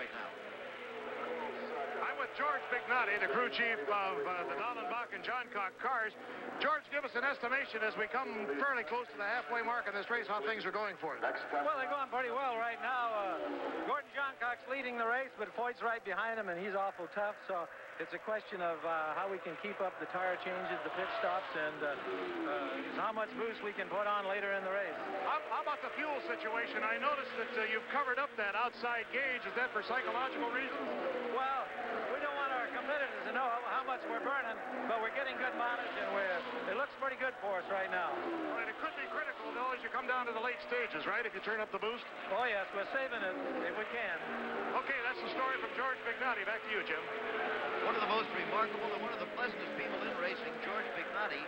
right now. I'm with George Bignotti, the crew chief of the Dallenbach and Johncock cars. George, give us an estimation as we come fairly close to the halfway mark in this race, how things are going for you. Well, they're going pretty well right now. Gordon Johncock's leading the race, but Foyt's right behind him, and he's awful tough. So it's a question of how we can keep up the tire changes, the pit stops, and how much boost we can put on later in the race. How about the fuel situation? I noticed that you've covered up that outside gauge. Is that for psychological reasons? Well, we don't want our competitors to know how much we're burning, but we're getting good mileage, and it looks pretty good for us right now. All right, it could be critical, though, as you come down to the late stages, right, if you turn up the boost? Oh, yes, we're saving it if we can. Okay, that's the story from George Bignotti. Back to you, Jim. One of the most remarkable and one of the pleasantest people in racing, George Bignotti.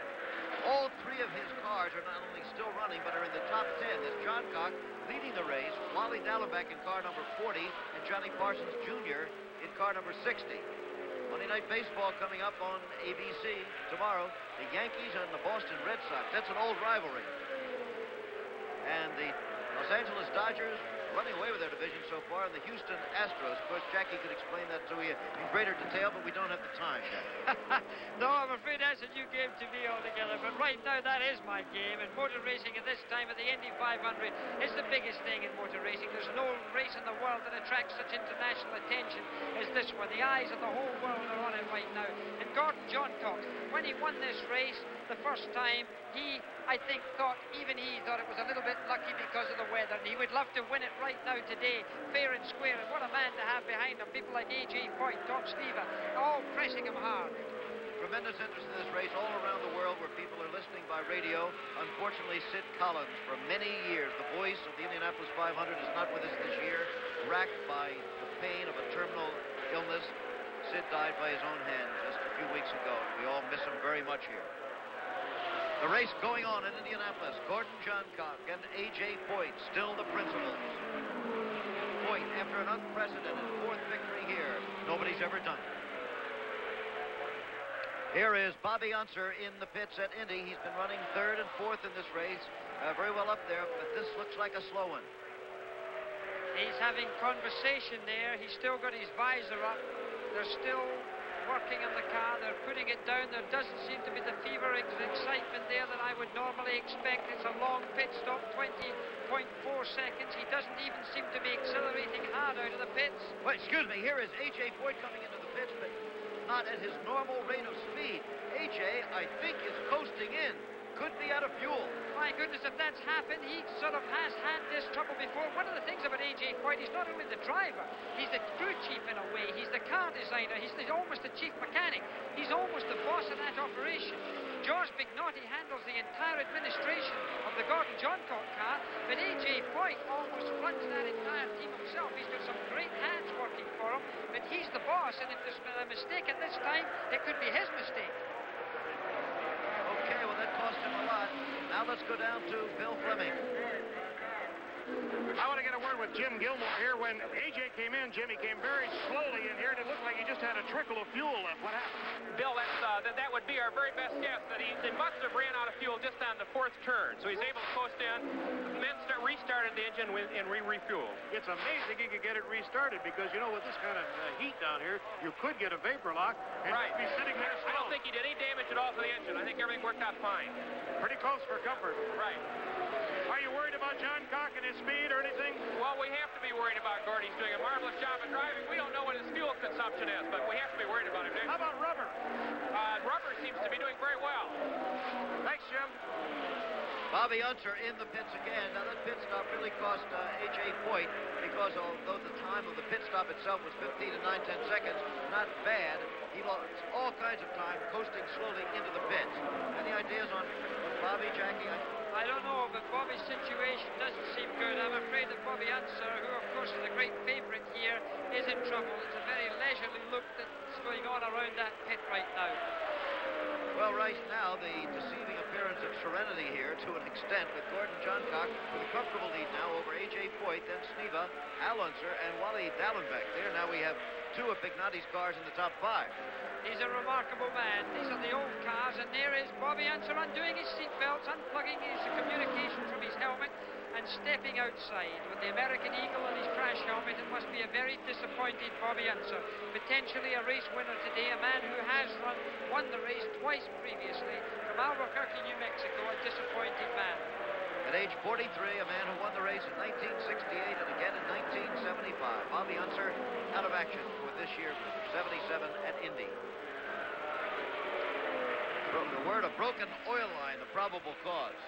All three of his cars are not only still running, but are in the top 10. There's Johncock leading the race, Wally Dallenbach in car number 40, and Johnny Parsons Jr. in car number 60. Monday Night Baseball coming up on ABC tomorrow. The Yankees and the Boston Red Sox. That's an old rivalry. And the Los Angeles Dodgers running away with their division so far, and the Houston Astros. Of course, Jackie could explain that to you in greater detail, but we don't have the time, Jackie. No, I'm afraid that's a new game to me altogether, but right now that is my game, and motor racing at this time of the Indy 500 is the biggest thing in motor racing. There's no race in the world that attracts such international attention as this one. The eyes of the whole world are on it right now. And Gordon Johncock, when he won this race the first time, I think, thought it was a little bit lucky because of the weather, and he would love to win it right now today, fair and square. And what a man to have behind him. People like AJ Foyt, Tom Steva, all pressing him hard. Tremendous interest in this race all around the world where people are listening by radio. Unfortunately, Sid Collins, for many years, the voice of the Indianapolis 500, is not with us this year, racked by the pain of a terminal illness. Sid died by his own hand just a few weeks ago. We all miss him very much here. The race going on in Indianapolis. Gordon Johncock and AJ Foyt, still the principals. Foyt, after an unprecedented fourth victory here, nobody's ever done it. Here is Bobby Unser in the pits at Indy. He's been running third and fourth in this race. Very well up there, but this looks like a slow one. He's having conversation there. He's still got his visor up. They're still working on the car. They're putting it down. There doesn't seem to be the fever excitement there that I would normally expect. It's a long pit stop, 20.4 seconds. He doesn't even seem to be accelerating hard out of the pits. Well, excuse me, here is AJ Foyt coming into the pits, but not at his normal rate of speed. AJ, I think, is coasting in. Could be out of fuel. My goodness, if that's happened, he sort of has had this trouble before. One of the things about AJ Foyt, he's not only the driver, he's the crew chief in a way. He's the car designer. He's almost the chief mechanic. He's almost the boss of that operation. George Bignotti handles the entire administration of the Gordon Johncock car, but AJ Foyt almost runs that entire team himself. He's got some great hands working for him, but he's the boss, and if there's been a mistake at this time, it could be his mistake. Okay, well, that cost him a lot. Now let's go down to Bill Fleming. I want to get a word with Jim Gilmore here. When AJ came in, Jim, he came very slowly in here, and it looked like he just had a trickle of fuel left. What happened? Bill, that would be our very best guess, that they must have ran out of fuel just on the fourth turn. So he's able to coast in, then restarted the engine and refueled. It's amazing he could get it restarted because, you know, with this kind of heat down here, you could get a vapor lock and be sitting there slow. I don't think he did any damage at all to the engine. I think everything worked out fine. Pretty close for comfort. Right. Are you worried about Johncock and his speed or anything? Well, we have to be worried about Gordy. He's doing a marvelous job of driving. We don't know what his fuel consumption is, but we have to be worried about him. How about Rubber? Rubber seems to be doing very well. Thanks, Jim. Bobby Unser in the pits again. Now, that pit stop really cost AJ Foyt because although the time of the pit stop itself was 15 and 9/10 seconds, not bad. He lost all kinds of time coasting slowly into the pits. Any ideas on Bobby, Jackie? I don't know, but Bobby's situation doesn't seem good. I'm afraid that Bobby Unser, who of course is a great favorite here, is in trouble. It's a very leisurely look that's going on around that pit right now. Well, right now, the deceiving appearance of serenity here to an extent with Gordon Johncock with a comfortable lead now over AJ Foyt, then Sneva, Al Unser, and Wally Dallenbach. There now we have two of Bignotti's cars in the top 5. He's a remarkable man. These are the old cars, and there is Bobby Unser undoing his seatbelts, unplugging his communication from his helmet, and stepping outside with the American Eagle and his crash helmet. It must be a very disappointing disappointed Bobby Unser. Potentially a race winner today, a man who has won the race twice previously from Albuquerque, New Mexico, a disappointed man. At age 43, a man who won the race in 1968 and again in 1975. Bobby Unser out of action for this year, 77 at Indy. The word, a broken oil line, the probable cause.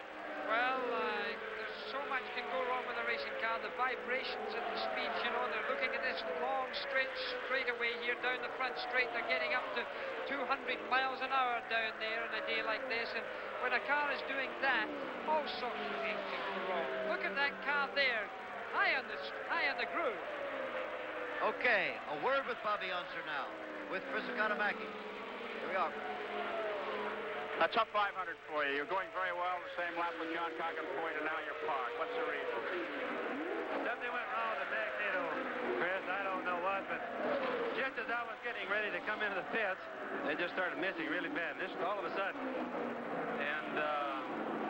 Well, there's so much can go wrong with a racing car. The vibrations and the speeds, you know, they're looking at this long straightaway here down the front straight. They're getting up to 200 miles an hour down there on a day like this. And when a car is doing that, all sorts of things can go wrong. Look at that car there, high on the groove. Okay, a word with Bobby Unser now, with Chris Economaki. Here we are. A tough 500 for you. You're going very well. The same lap with JOHNCOCK and Foyt, and now you're parked. What's the reason? Something went wrong with the magneto, Chris. I don't know what, but just as I was getting ready to come into the pits, they just started missing really bad. This all of a sudden. And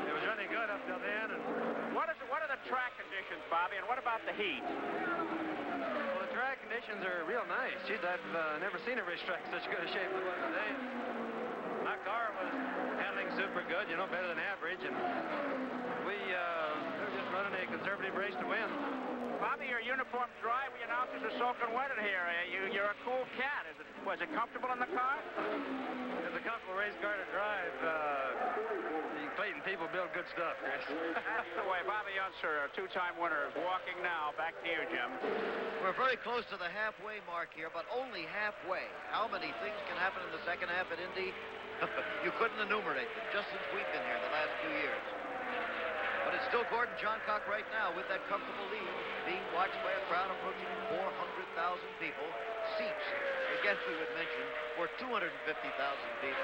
it was running good up till then. And What are the track conditions, Bobby, and what about the heat? well, the track conditions are real nice. Geez, I've never seen a racetrack in such good a shape as it was today. My car was handling super good, you know, better than average, and we were just running a conservative race to win. Bobby, your uniform's dry. We announcers are soaking wet in here. You're a cool cat. Was it comfortable in the car? It's a comfortable race car to drive. Clayton people build good stuff, Chris. That's the way. Bobby Unser, a two-time winner, is walking now. Back to you, Jim. We're very close to the halfway mark here, but only halfway. How many things can happen in the second half at Indy? You couldn't enumerate them, just since we've been here the last 2 years. But it's still Gordon Johncock right now with that comfortable lead, being watched by a crowd approaching 400,000 people. Seats, again we would mention, for 250,000 people.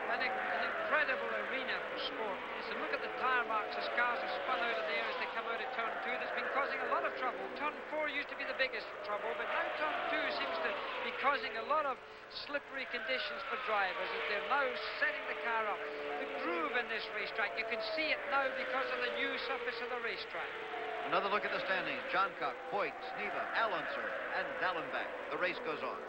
An incredible arena for sport. And look at the tire marks as cars are spun out of there as they come out of turn 2. That's been causing a lot of trouble. Turn 4 used to be the biggest trouble, but now turn 2 seems to be causing a lot of slippery conditions for drivers as they're now setting the car up. The groove in this racetrack, you can see it now because of the new surface of the racetrack. Another look at the standings. Johncock, Foyt, Sneva, Unser, and Dallenbach. The race goes on.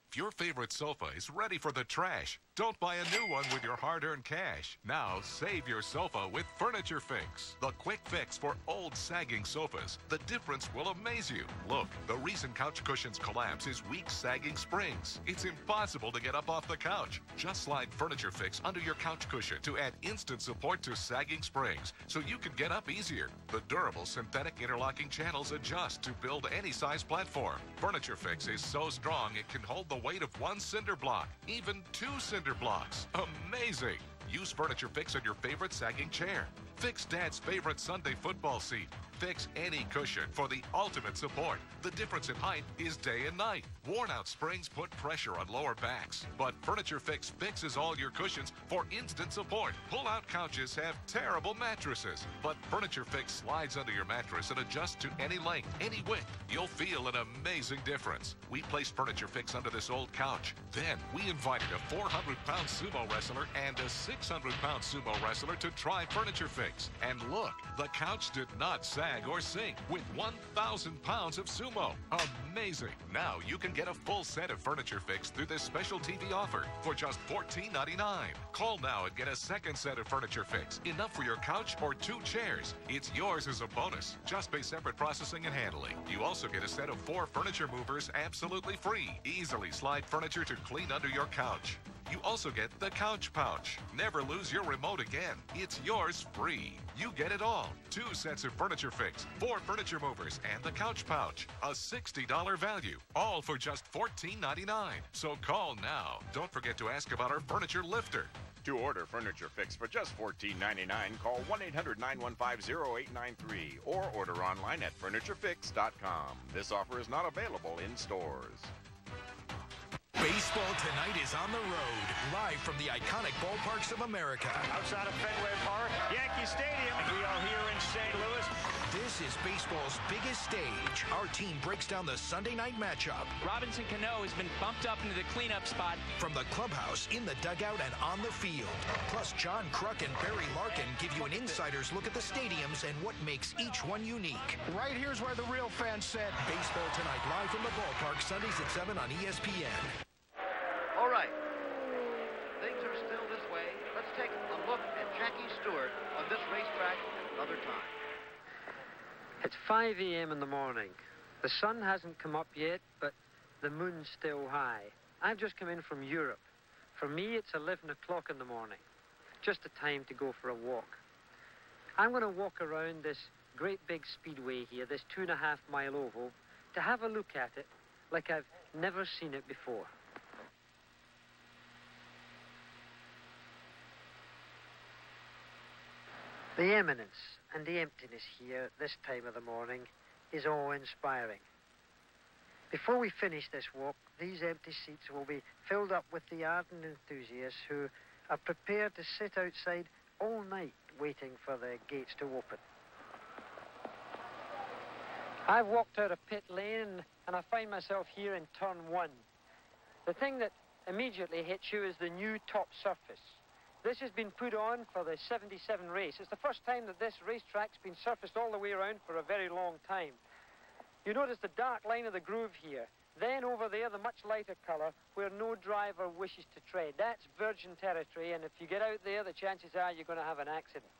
If your favorite sofa is ready for the trash, don't buy a new one with your hard-earned cash. Now, save your sofa with Furniture Fix, the quick fix for old sagging sofas. The difference will amaze you. Look, the reason couch cushions collapse is weak sagging springs. It's impossible to get up off the couch. Just slide Furniture Fix under your couch cushion to add instant support to sagging springs so you can get up easier. The durable synthetic interlocking channels adjust to build any size platform. Furniture Fix is so strong it can hold the weight of 1 cinder block, even 2 cinder blocks. Amazing! Use Furniture Fix on your favorite sagging chair. Fix Dad's favorite Sunday football seat. Fix any cushion for the ultimate support. The difference in height is day and night. Worn-out springs put pressure on lower backs, but Furniture Fix fixes all your cushions for instant support. Pull-out couches have terrible mattresses, but Furniture Fix slides under your mattress and adjusts to any length, any width. You'll feel an amazing difference. We placed Furniture Fix under this old couch. Then we invited a 400-pound sumo wrestler and a 600-pound sumo wrestler to try Furniture Fix. And look, the couch did not sag or sink with 1,000 pounds of sumo. Amazing. Now you can get a full set of Furniture Fix through this special TV offer for just $14.99. Call now and get a second set of Furniture Fix. Enough for your couch or 2 chairs. It's yours as a bonus. Just pay separate processing and handling. You also get a set of 4 furniture movers absolutely free. Easily slide furniture to clean under your couch. You also get the couch pouch. Never lose your remote again. It's yours free. You get it all. 2 sets of Furniture Fix, 4 furniture movers, and the couch pouch. A $60 value. All for just $14.99. So call now. Don't forget to ask about our furniture lifter. To order Furniture Fix for just $14.99, call 1-800-915-0893 or order online at FurnitureFix.com. This offer is not available in stores. Baseball tonight is on the road, live from the iconic ballparks of America. Outside of Fenway Park, Yankee Stadium. We are here in St. Louis. This is baseball's biggest stage. Our team breaks down the Sunday night matchup. Robinson Cano has been bumped up into the cleanup spot. From the clubhouse, in the dugout, and on the field. Plus, John Kruk and Barry Larkin give you an insider's look at the stadiums and what makes each one unique. Right here's where the real fans said. Baseball tonight, Ballpark, Sundays at 7 on ESPN. All right. Things are still this way. Let's take a look at Jackie Stewart on this racetrack another time. It's 5 a.m. in the morning. The sun hasn't come up yet, but the moon's still high. I've just come in from Europe. For me, it's 11 o'clock in the morning. Just a time to go for a walk. I'm going to walk around this great big speedway here, this 2.5-mile oval, to have a look at it like I've never seen it before. The eminence and the emptiness here at this time of the morning is awe-inspiring. Before we finish this walk, these empty seats will be filled up with the ardent enthusiasts who are prepared to sit outside all night waiting for the gates to open. I've walked out of pit lane and I find myself here in turn 1. The thing that immediately hits you is the new top surface. This has been put on for the 77 race. It's the first time that this racetrack's been surfaced all the way around for a very long time. You notice the dark line of the groove here. Then over there, the much lighter color where no driver wishes to tread. That's virgin territory, and if you get out there, the chances are you're going to have an accident.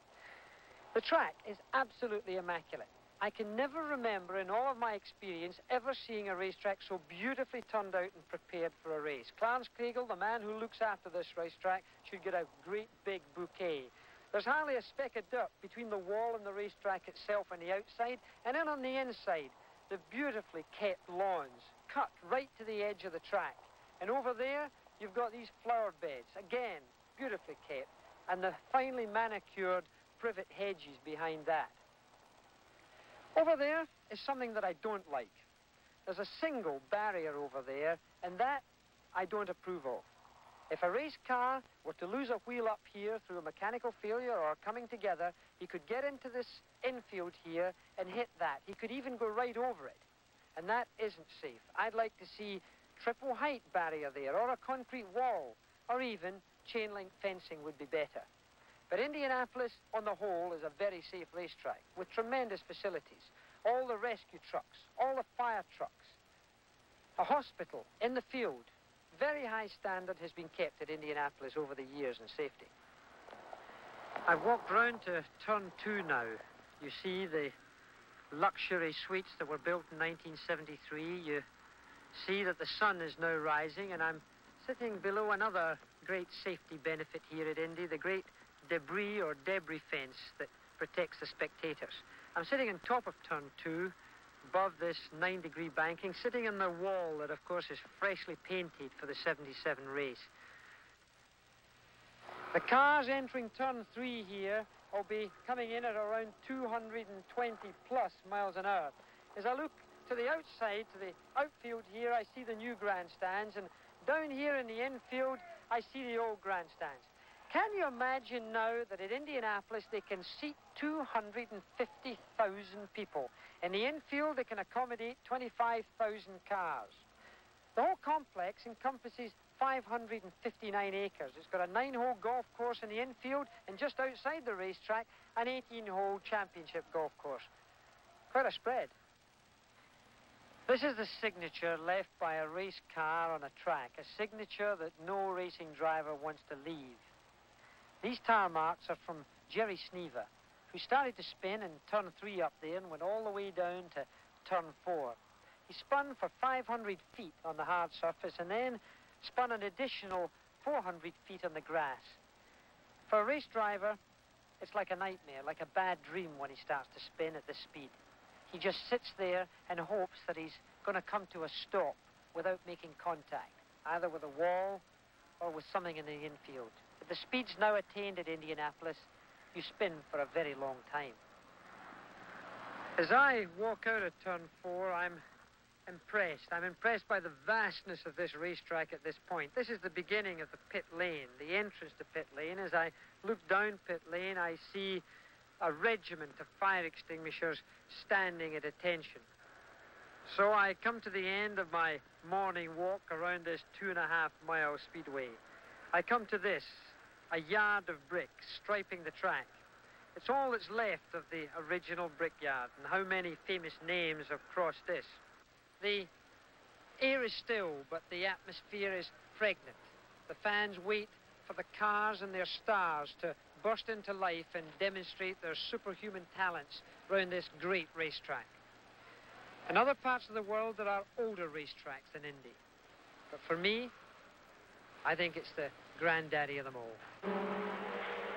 The track is absolutely immaculate. I can never remember in all of my experience ever seeing a racetrack so beautifully turned out and prepared for a race. Clarence Kriegel, the man who looks after this racetrack, should get a great big bouquet. There's hardly a speck of dirt between the wall and the racetrack itself on the outside, and then on the inside, the beautifully kept lawns, cut right to the edge of the track. And over there, you've got these flower beds, again, beautifully kept, and the finely manicured privet hedges behind that. Over there is something that I don't like. There's a single barrier over there, and that I don't approve of. If a race car were to lose a wheel up here through a mechanical failure or coming together, he could get into this infield here and hit that. He could even go right over it, and that isn't safe. I'd like to see triple height barrier there, or a concrete wall, or even chain link fencing would be better. But Indianapolis, on the whole, is a very safe racetrack with tremendous facilities. All the rescue trucks, all the fire trucks, a hospital in the field. Very high standard has been kept at Indianapolis over the years in safety. I've walked round to turn 2 now. You see the luxury suites that were built in 1973. You see that the sun is now rising, and I'm sitting below another great safety benefit here at Indy, the great debris or debris fence that protects the spectators. I'm sitting on top of turn 2, above this 9-degree banking, sitting on the wall that, of course, is freshly painted for the 77 race. The cars entering turn 3 here will be coming in at around 220 plus miles an hour. As I look to the outside, to the outfield here, I see the new grandstands, and down here in the infield, I see the old grandstands. Can you imagine now that at Indianapolis they can seat 250,000 people? In the infield, they can accommodate 25,000 cars. The whole complex encompasses 559 acres. It's got a 9-hole golf course in the infield, and just outside the racetrack, an 18-hole championship golf course. Quite a spread. This is the signature left by a race car on a track, a signature that no racing driver wants to leave. These tire marks are from Jerry Sneaver, who started to spin in turn 3 up there and went all the way down to turn 4. He spun for 500 feet on the hard surface and then spun an additional 400 feet on the grass. For a race driver, it's like a nightmare, like a bad dream when he starts to spin at this speed. He just sits there and hopes that he's going to come to a stop without making contact, either with a wall or with something in the infield. At the speeds now attained at Indianapolis, you spin for a very long time. As I walk out of turn 4, I'm impressed. I'm impressed by the vastness of this racetrack at this point. This is the beginning of the pit lane, the entrance to pit lane. As I look down pit lane, I see a regiment of fire extinguishers standing at attention. So I come to the end of my morning walk around this 2.5-mile speedway. I come to this, a yard of brick striping the track. It's all that's left of the original brickyard, and how many famous names have crossed this. The air is still, but the atmosphere is pregnant. The fans wait for the cars and their stars to burst into life and demonstrate their superhuman talents around this great racetrack. In other parts of the world, there are older racetracks than Indy. But for me, I think it's the granddaddy of them all.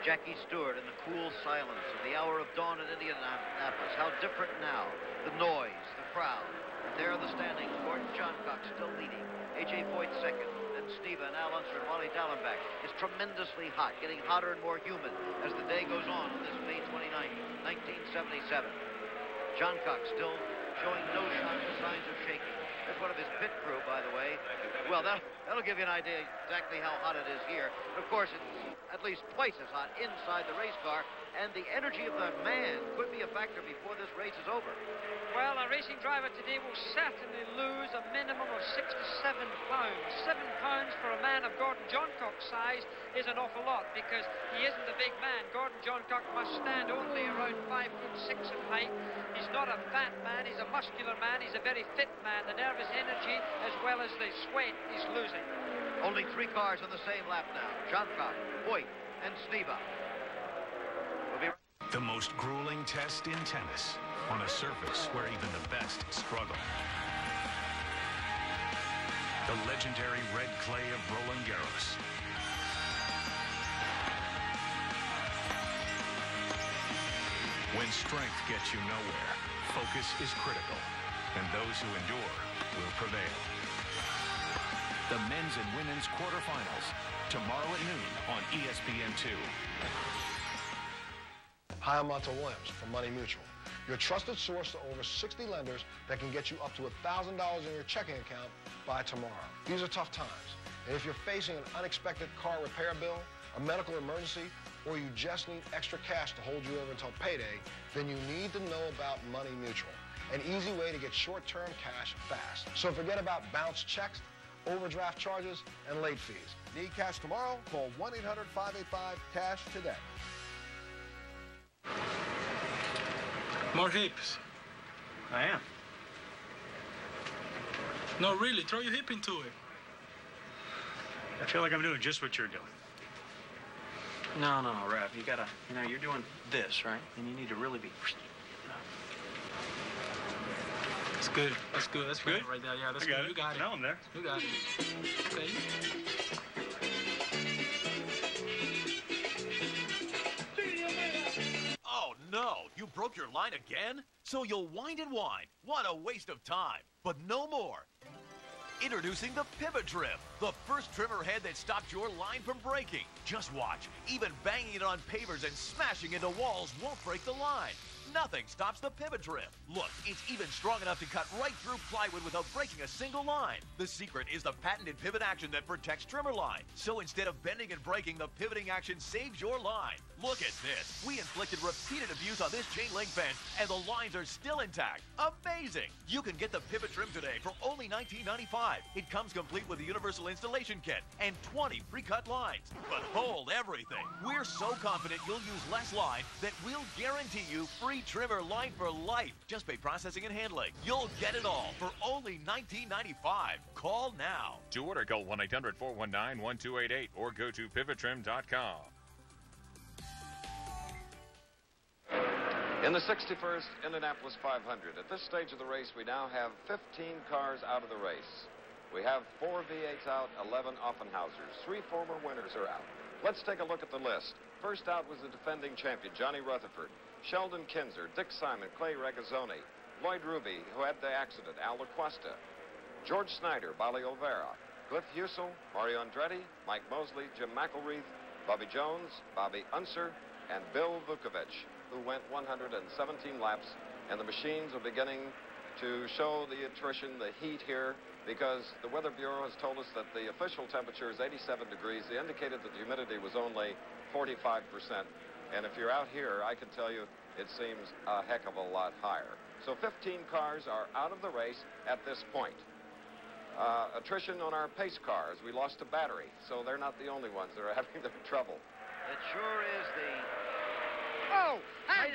Jackie Stewart in the cool silence of the hour of dawn in Indianapolis. How different now. The noise, the crowd. And there in the standings, Gordon Johncock still leading. AJ Foyt second. And Steve and Al Unser and Wally Dallenbach is tremendously hot, getting hotter and more humid as the day goes on this May 29th, 1977. Johncock still showing no signs of shaking. That's one of his pit crew, by the way. Well, that'll give you an idea exactly how hot it is here. Of course, it's at least twice as hot inside the race car, and the energy of the man could be a factor before this race is over. Well, a racing driver today will certainly lose a minimum of 6 to 7 pounds. 7 pounds for a man of Gordon Johncock's size is an awful lot because he isn't a big man. Gordon Johncock must stand only around 5'6" in height. He's not a fat man, he's a muscular man, he's a very fit man. The nervous energy as well as the sweat is losing. Only 3 cars on the same lap now. Johncock, Foyt, and Sneva. The most grueling test in tennis on a surface where even the best struggle. The legendary red clay of Roland Garros. When strength gets you nowhere, focus is critical, and those who endure will prevail. The men's and women's quarterfinals, tomorrow at noon on ESPN2. Hi, I'm Montel Williams from Money Mutual, your trusted source to over 60 lenders that can get you up to $1,000 in your checking account by tomorrow. These are tough times, and if you're facing an unexpected car repair bill, a medical emergency, or you just need extra cash to hold you over until payday, then you need to know about Money Mutual, an easy way to get short-term cash fast. So forget about bounced checks, overdraft charges, and late fees. Need cash tomorrow? Call 1-800-585-CASH today. More hips. I am. No, really, throw your hip into it. I feel like I'm doing just what you're doing. No, Rev, you gotta, you're doing this, right? And you need to really be... That's good. That's good. That's good right there. Yeah, that's good. You got it. Now I'm there. You got it. Okay. Oh, no. You broke your line again? So you'll wind and wind. What a waste of time. But no more. Introducing the Pivot Trim, the first trimmer head that stopped your line from breaking. Just watch. Even banging it on pavers and smashing into walls won't break the line. Nothing stops the Pivot Trim. Look, it's even strong enough to cut right through plywood without breaking a single line. The secret is the patented pivot action that protects trimmer line. So instead of bending and breaking, the pivoting action saves your line. Look at this. We inflicted repeated abuse on this chain link fence, and the lines are still intact. Amazing! You can get the Pivot Trim today for only $19.95. It comes complete with a universal installation kit and 20 pre-cut lines. But hold everything. We're so confident you'll use less line that we'll guarantee you free trimmer line for life. Just pay processing and handling. You'll get it all for only $19.95. Call now. To order, call 1-800-419-1288 or go to pivottrim.com. In the 61st Indianapolis 500, at this stage of the race, we now have 15 cars out of the race. We have 4 V8s out, 11 Offenhausers. 3 former winners are out. Let's take a look at the list. First out was the defending champion, Johnny Rutherford, Sheldon Kinzer, Dick Simon, Clay Regazzoni, Lloyd Ruby, who had the accident, Al LaQuesta, George Snyder, Bali Olvera, Cliff Husel, Mario Andretti, Mike Mosley, Jim McElreath, Bobby Jones, Bobby Unser, and Bill Vukovich, who went 117 laps, and the machines are beginning to show the attrition, the heat here, because the Weather Bureau has told us that the official temperature is 87 degrees. They indicated that the humidity was only 45%. And if you're out here, I can tell you it seems a heck of a lot higher. So 15 cars are out of the race at this point. Attrition on our pace cars. We lost a battery, so they're not the only ones that are having their trouble. It sure is the... Oh, and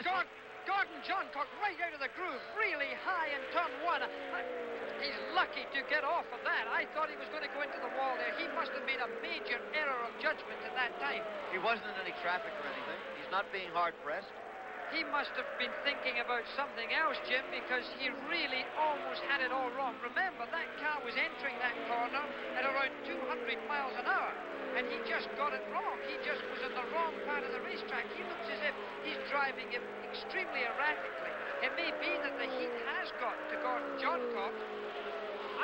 Gordon Johncock right out of the groove, really high in turn 1. he's lucky to get off of that. I thought he was going to go into the wall there. He must have made a major error of judgment at that time. He wasn't in any traffic or anything. He's not being hard-pressed. He must have been thinking about something else, Jim, because he really almost had it all wrong. Remember, that car was entering that corner at around 200 miles an hour, and he just got it wrong. He just was in the wrong part of the racetrack. He looks as if he's driving it extremely erratically. It may be that the heat has got to Gordon Johncock.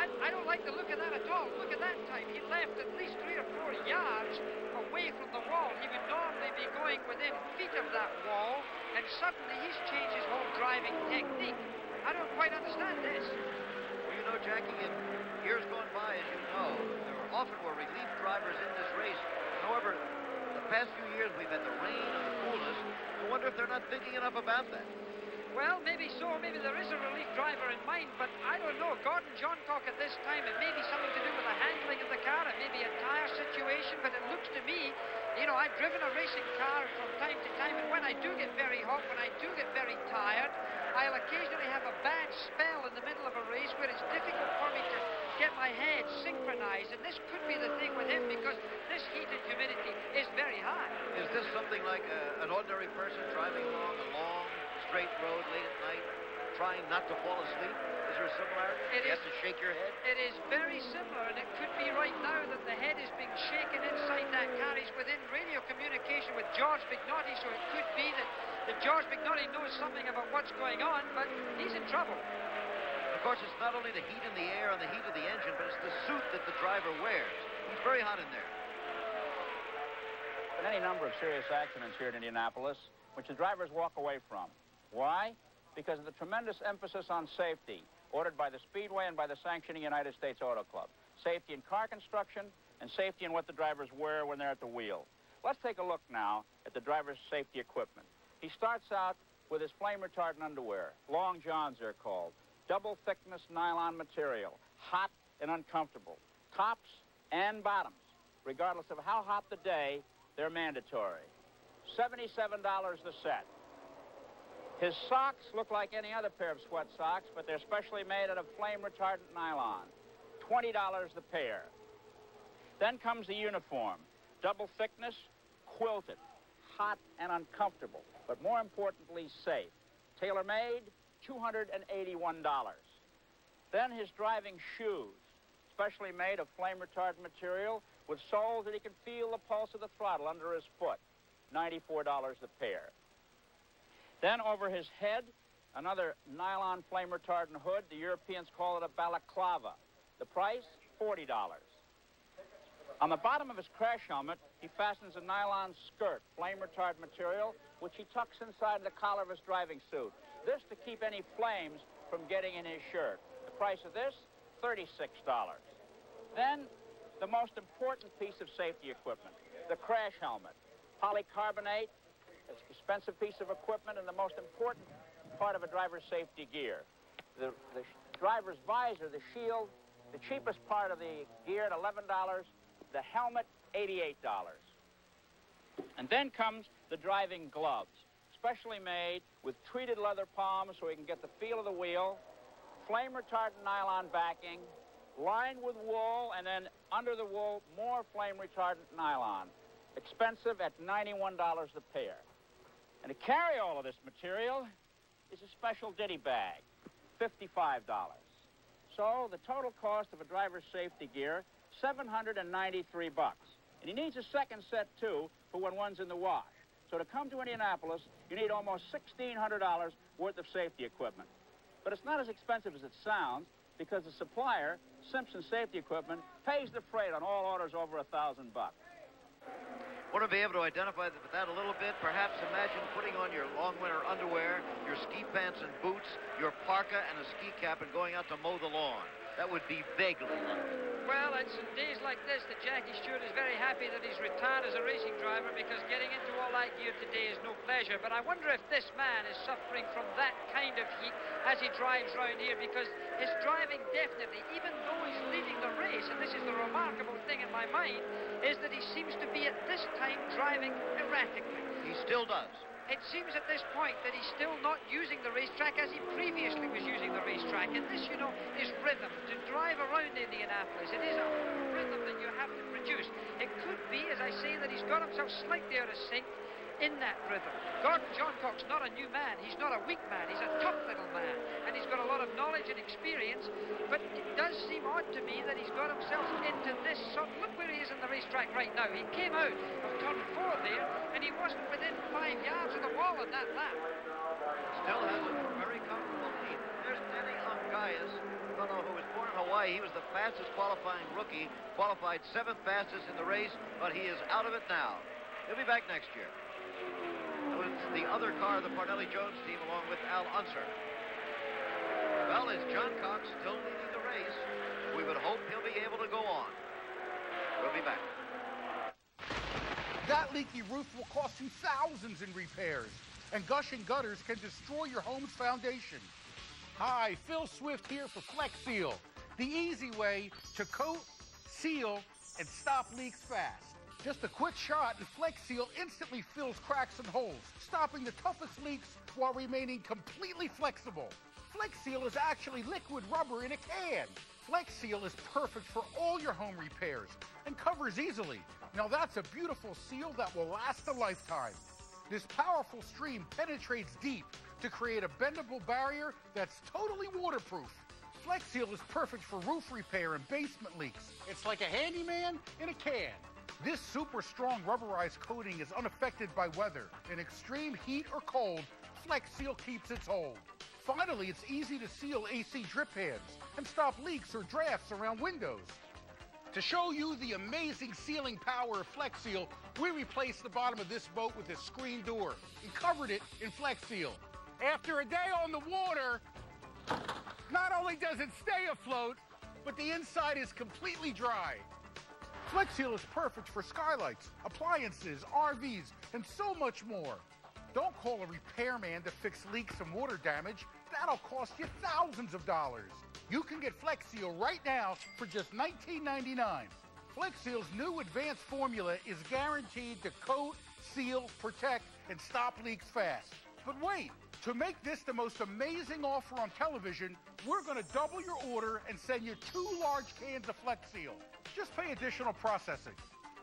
I don't like the look of that at all. Look at that time. He left at least 3 or 4 yards away from the wall. He would normally be going within feet of that wall, and suddenly he's changed his whole driving technique. I don't quite understand this. Well, you know, Jackie, in years gone by, as you know, there often were relief drivers in this race. However, the past few years we've had the rain and the coolness. I wonder if they're not thinking enough about that. Well, maybe so. Maybe there is a relief driver in mind, but I don't know. Gordon Johncock at this time, it may be something to do with the handling of the car. It may be a tire situation, but it looks to me, you know, I've driven a racing car from time to time, and when I do get very hot, when I do get very tired, I'll occasionally have a bad spell in the middle of a race where it's difficult for me to get my head synchronized, and this could be the thing with him because this heat and humidity is very high. Is this something like an ordinary person driving along a long, straight road late at night, trying not to fall asleep? Is there a similarity? You have to shake your head? It is very similar, and it could be right now that the head is being shaken inside that car. He's within radio communication with George Bignotti, so it could be that George Bignotti knows something about what's going on, but he's in trouble. Of course, it's not only the heat in the air and the heat of the engine, but it's the suit that the driver wears. He's very hot in there. Been any number of serious accidents here in Indianapolis, which the drivers walk away from. Why? Because of the tremendous emphasis on safety ordered by the Speedway and by the sanctioning United States Auto Club. Safety in car construction and safety in what the drivers wear when they're at the wheel. Let's take a look now at the driver's safety equipment. He starts out with his flame retardant underwear. Long johns, they're called. Double thickness nylon material. Hot and uncomfortable. Tops and bottoms. Regardless of how hot the day, they're mandatory. $77 the set. His socks look like any other pair of sweat socks, but they're specially made out of flame-retardant nylon. $20 the pair. Then comes the uniform. Double thickness, quilted. Hot and uncomfortable, but more importantly, safe. Tailor-made, $281. Then his driving shoes, specially made of flame-retardant material with soles that he can feel the pulse of the throttle under his foot. $94 the pair. Then over his head, another nylon flame-retardant hood. The Europeans call it a balaclava. The price, $40. On the bottom of his crash helmet, he fastens a nylon skirt, flame-retardant material, which he tucks inside the collar of his driving suit. This to keep any flames from getting in his shirt. The price of this, $36. Then, the most important piece of safety equipment, the crash helmet. Polycarbonate, an expensive piece of equipment and the most important part of a driver's safety gear. The driver's visor, the shield, the cheapest part of the gear at $11, the helmet, $88. And then comes the driving gloves, specially made with treated leather palms so he can get the feel of the wheel, flame-retardant nylon backing, lined with wool, and then under the wool, more flame-retardant nylon. Expensive at $91 the pair. And to carry all of this material is a special ditty bag, $55. So the total cost of a driver's safety gear, $793. And he needs a second set, too, for when one's in the wash. So to come to Indianapolis, you need almost $1,600 worth of safety equipment. But it's not as expensive as it sounds because the supplier, Simpson Safety Equipment, pays the freight on all orders over $1,000. Want to be able to identify that a little bit? Perhaps imagine putting on your long winter underwear, your ski pants and boots, your parka and a ski cap and going out to mow the lawn. That would be vaguely like it. Well, it's in days like this that Jackie Stewart is very happy that he's retired as a racing driver because getting into all that gear today is no pleasure. But I wonder if this man is suffering from that kind of heat as he drives around here because his driving definitely, even though he's leading the race, and this is the remarkable thing in my mind, is that he seems to be at this time driving erratically. He still does. It seems at this point that he's still not using the racetrack as he previously was using the racetrack. And this, you know, is rhythm. To drive around Indianapolis, it is a whole rhythm that you have to produce. It could be, as I say, that he's got himself slightly out of sync in that rhythm. Gordon Johncock's not a new man. He's not a weak man. He's a tough little man. And he's got a lot of knowledge and experience. But it does seem odd to me that he's got himself into this sort. Look where he is on the racetrack right now. He came out of turn 4 there, and he wasn't within 5 yards of the wall on that lap. Still has a very comfortable lead. There's Denny ONGAIS, a fellow who was born in Hawaii. He was the fastest qualifying rookie, qualified 7th fastest in the race, but he is out of it now. He'll be back next year. That was the other car of the Parnelli-Jones team, along with UNSER. Well, is Johncock still leading the race? We would hope he'll be able to go on. We'll be back. That leaky roof will cost you thousands in repairs, and gushing gutters can destroy your home's foundation. Hi, Phil Swift here for Flex Seal, the easy way to coat, seal, and stop leaks fast. Just a quick shot, and Flex Seal instantly fills cracks and holes, stopping the toughest leaks while remaining completely flexible. Flex Seal is actually liquid rubber in a can. Flex Seal is perfect for all your home repairs and covers easily. Now that's a beautiful seal that will last a lifetime. This powerful stream penetrates deep to create a bendable barrier that's totally waterproof. Flex Seal is perfect for roof repair and basement leaks. It's like a handyman in a can. This super strong rubberized coating is unaffected by weather. In extreme heat or cold, Flex Seal keeps its hold. Finally, it's easy to seal AC drip pans and stop leaks or drafts around windows. To show you the amazing sealing power of Flex Seal, we replaced the bottom of this boat with a screen door and covered it in Flex Seal. After a day on the water, not only does it stay afloat, but the inside is completely dry. Flex Seal is perfect for skylights, appliances, RVs, and so much more. Don't call a repairman to fix leaks and water damage. That'll cost you thousands of dollars. You can get Flex Seal right now for just $19.99. Flex Seal's new advanced formula is guaranteed to coat, seal, protect, and stop leaks fast. But wait, to make this the most amazing offer on television, we're going to double your order and send you 2 large cans of Flex Seal. Just pay additional processing.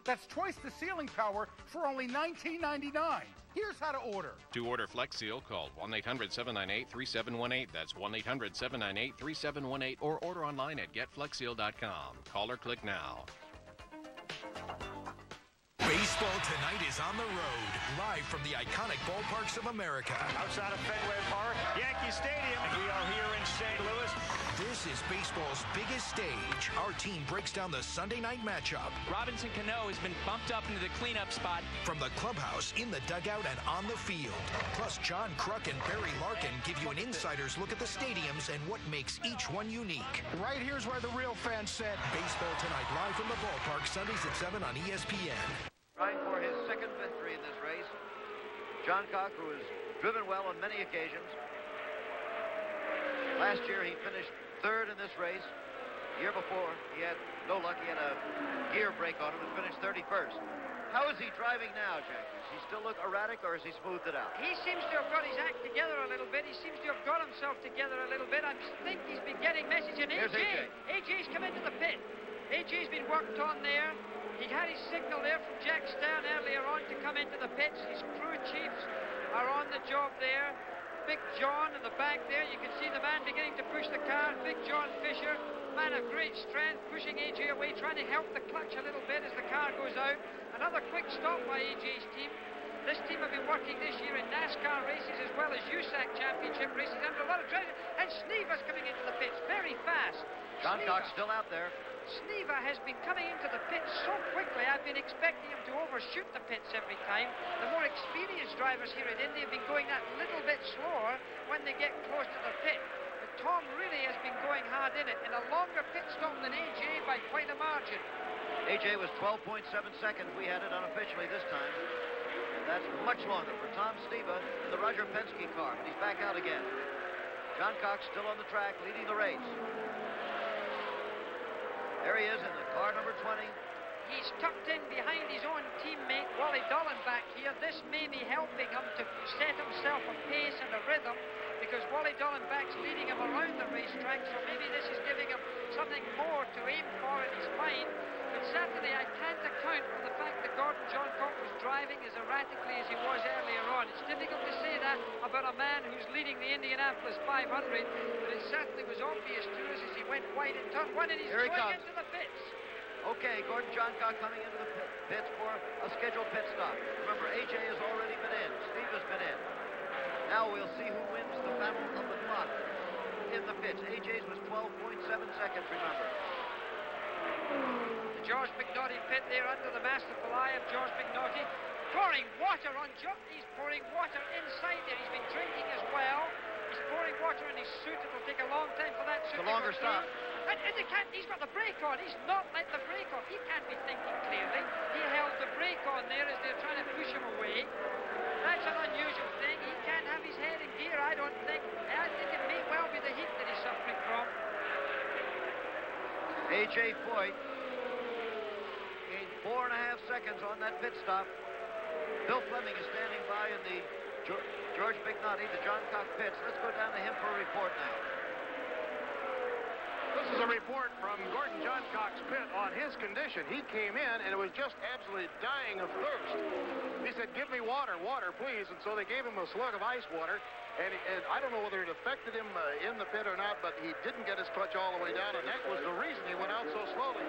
That's twice the sealing power for only $19.99. Here's how to order. To order Flex Seal, call 1-800-798-3718. That's 1-800-798-3718, or order online at getflexseal.com. Call or click now. Baseball tonight is on the road, live from the iconic ballparks of America. Outside of Fenway Park, Yankee Stadium. We are here in St. Louis. This is baseball's biggest stage. Our team breaks down the Sunday night matchup. Robinson Cano has been bumped up into the cleanup spot. From the clubhouse, in the dugout, and on the field. Plus, John Kruk and Barry Larkin give you an insider's look at the stadiums and what makes each one unique. Right here's where the real fans sit. Baseball tonight, live from the ballpark, Sundays at 7 on ESPN. Trying for his second victory in this race. Johncock, who has driven well on many occasions. Last year he finished 3rd in this race. The year before he had no luck. He had a gear break on him and finished 31st. How is he driving now, Jack? Does he still look erratic, or has he smoothed it out? He seems to have got his act together a little bit. He seems to have got himself together a little bit. I think he's been getting message. And Here's AJ. AJ's come into the pit. AJ's been worked on there. He had his signal there from Jack Stern earlier on to come into the pits. His crew chiefs are on the job there. Big John in the back there. You can see the man beginning to push the car. Big John Fisher, man of great strength, pushing AJ away, trying to help the clutch a little bit as the car goes out. Another quick stop by AJ's team. This team have been working this year in NASCAR races as well as USAC championship races under a lot of treasure. And Sneever's coming into the pits very fast. Johncock's still out there. Sneever has been coming into the pits so quickly, I've been expecting him to overshoot the pits every time. The more experienced drivers here at Indy have been going that little bit slower when they get close to the pit. But Tom really has been going hard in it, in a longer pit stop than AJ by quite a margin. AJ was 12.7 seconds. We had it unofficially this time. And that's much longer for Tom Sneever in the Roger Penske car. But he's back out again. Johncock still on the track, leading the race. There he is in the car number 20. He's tucked in behind his own teammate, Wally back here. This may be helping him to set himself a pace and a rhythm, because Wally back's leading him around the racetrack, so maybe this is giving him something more to aim for in his mind. But certainly I can't account for the fact that Gordon Johncock was driving as erratically as he was earlier on. It's difficult to say that about a man who's leading the Indianapolis 500, but it certainly was obvious to us as he went wide in turn one, and he's going into the pits. Okay, Gordon Johncock coming into the pits for a scheduled pit stop. Remember, AJ has already been in. Steve has been in. Now we'll see who wins the battle of the clock in the pits. AJ's was 12.7 seconds, remember. The George McNaughty pit there under the masterful eye of George McNaughty. Pouring water on John. He's pouring water inside there. He's been drinking as well. He's pouring water in his suit. It'll take a long time for that suit to longer stop. And he can't, he's got the brake on. He's not let the brake off. He can't be thinking clearly. He held the brake on there as they're trying to push him away. That's an unusual thing. He can't have his head in gear, I don't think. I think it may well be the heat that he's suffering from. AJ Foyt gained 4.5 seconds on that pit stop. Bill Fleming is standing by in the George McNaughty, the Johncock pits. Let's go down to him for a report now. This is a report from Gordon Johncock's pit on his condition. He came in and it was just absolutely dying of thirst. He said, "Give me water, water, please." And so they gave him a slug of ice water. And I don't know whether it affected him in the pit or not, but he didn't get his clutch all the way down, and that was the reason he went out so slowly.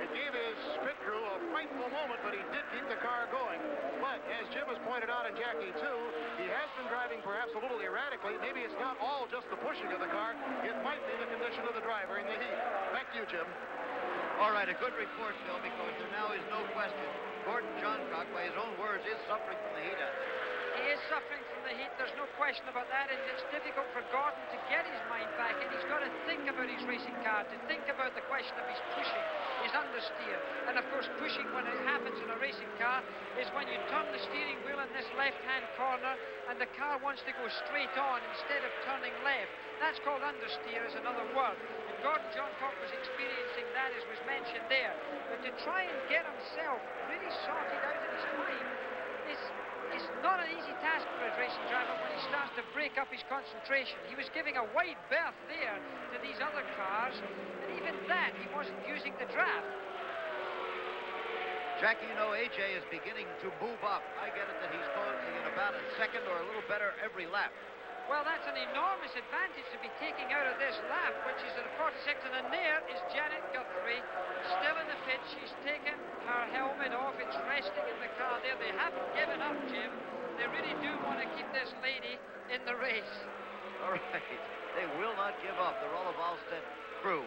It gave his pit crew a frightful moment, but he did keep the car going. But as Jim has pointed out, and Jackie too, he has been driving perhaps a little erratically. Maybe it's not all just the pushing of the car. It might be the condition of the driver in the heat. Back to you, Jim. All right, a good report, Bill, because there now is no question. Gordon Johncock, by his own words, is suffering from the heat out there. He is suffering from the heat, there's no question about that, and it's difficult for Gordon to get his mind back in. He's got to think about his racing car, to think about the question of his pushing, his understeer. And of course, pushing, when it happens in a racing car, is when you turn the steering wheel in this left-hand corner and the car wants to go straight on instead of turning left. That's called understeer, is another word. And Gordon Johncock was experiencing that, as was mentioned there. But to try and get himself really sorted out in his mind is not an easy task for a racing driver when he starts to break up his concentration. He was giving a wide berth there to these other cars, and even that, he wasn't using the draft. Jackie, you know, AJ is beginning to move up. I get it that he's going in about a second or a little better every lap. Well, that's an enormous advantage to be taking out of this lap, which is at 46, and then there is Janet Guthrie, still in the pit. She's taken her helmet off. It's resting in the car there. They haven't given up, Jim. They really do want to keep this lady in the race. All right. They will not give up, the Rollo Wallstedt crew.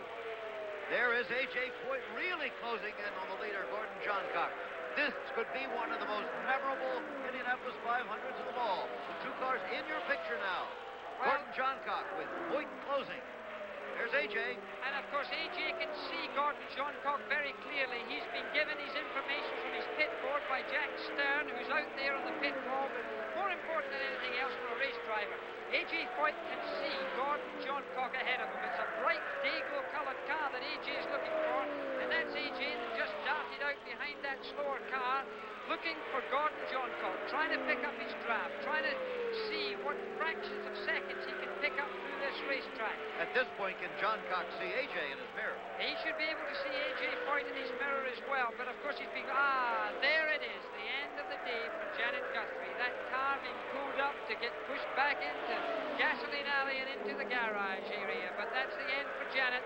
There is AJ Foyt really closing in on the leader, Gordon Johncock. This could be one of the most memorable Indianapolis 500s of them all. The two cars in your picture now. Well, Gordon Johncock with Foyt closing. There's AJ. And of course, AJ can see Gordon Johncock very clearly. He's been given his information from his pit board by Jack Stern, who's out there on the pit wall. But more important than anything else for a race driver, AJ Foyt can see Gordon Johncock ahead of him. It's a bright Dayglow-colored car that AJ is looking for, and that's AJ that just darted out behind that slower car, looking for Gordon Johncock, trying to pick up his draft, trying to see what fractions of seconds he can pick up through this racetrack. At this point, can Johncock see AJ in his mirror? He should be able to see AJ Foyt in his mirror as well, but of course he's being... there it is, the end of the day for Janet Guthrie. That car being pulled up to get pushed back into Gasoline Alley and into the garage area, but that's the end for Janet.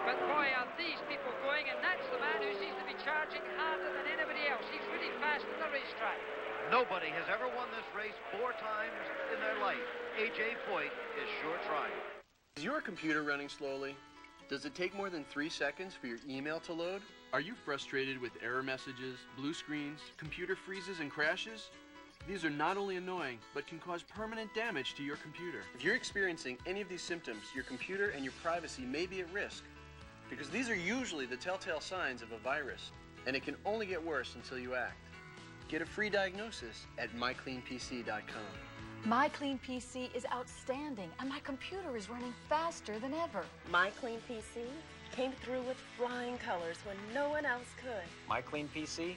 But boy, are these people going, and that's the man who seems to be charging harder than anybody else. He's really fast on the racetrack. Nobody has ever won this race 4 times in their life. AJ Foyt is sure trying. Is your computer running slowly? Does it take more than 3 seconds for your email to load? Are you frustrated with error messages, blue screens, computer freezes, and crashes? These are not only annoying, but can cause permanent damage to your computer. If you're experiencing any of these symptoms, your computer and your privacy may be at risk, because these are usually the telltale signs of a virus, and it can only get worse until you act. Get a free diagnosis at mycleanpc.com. MyCleanPC is outstanding, and my computer is running faster than ever. MyCleanPC came through with flying colors when no one else could. My Clean PC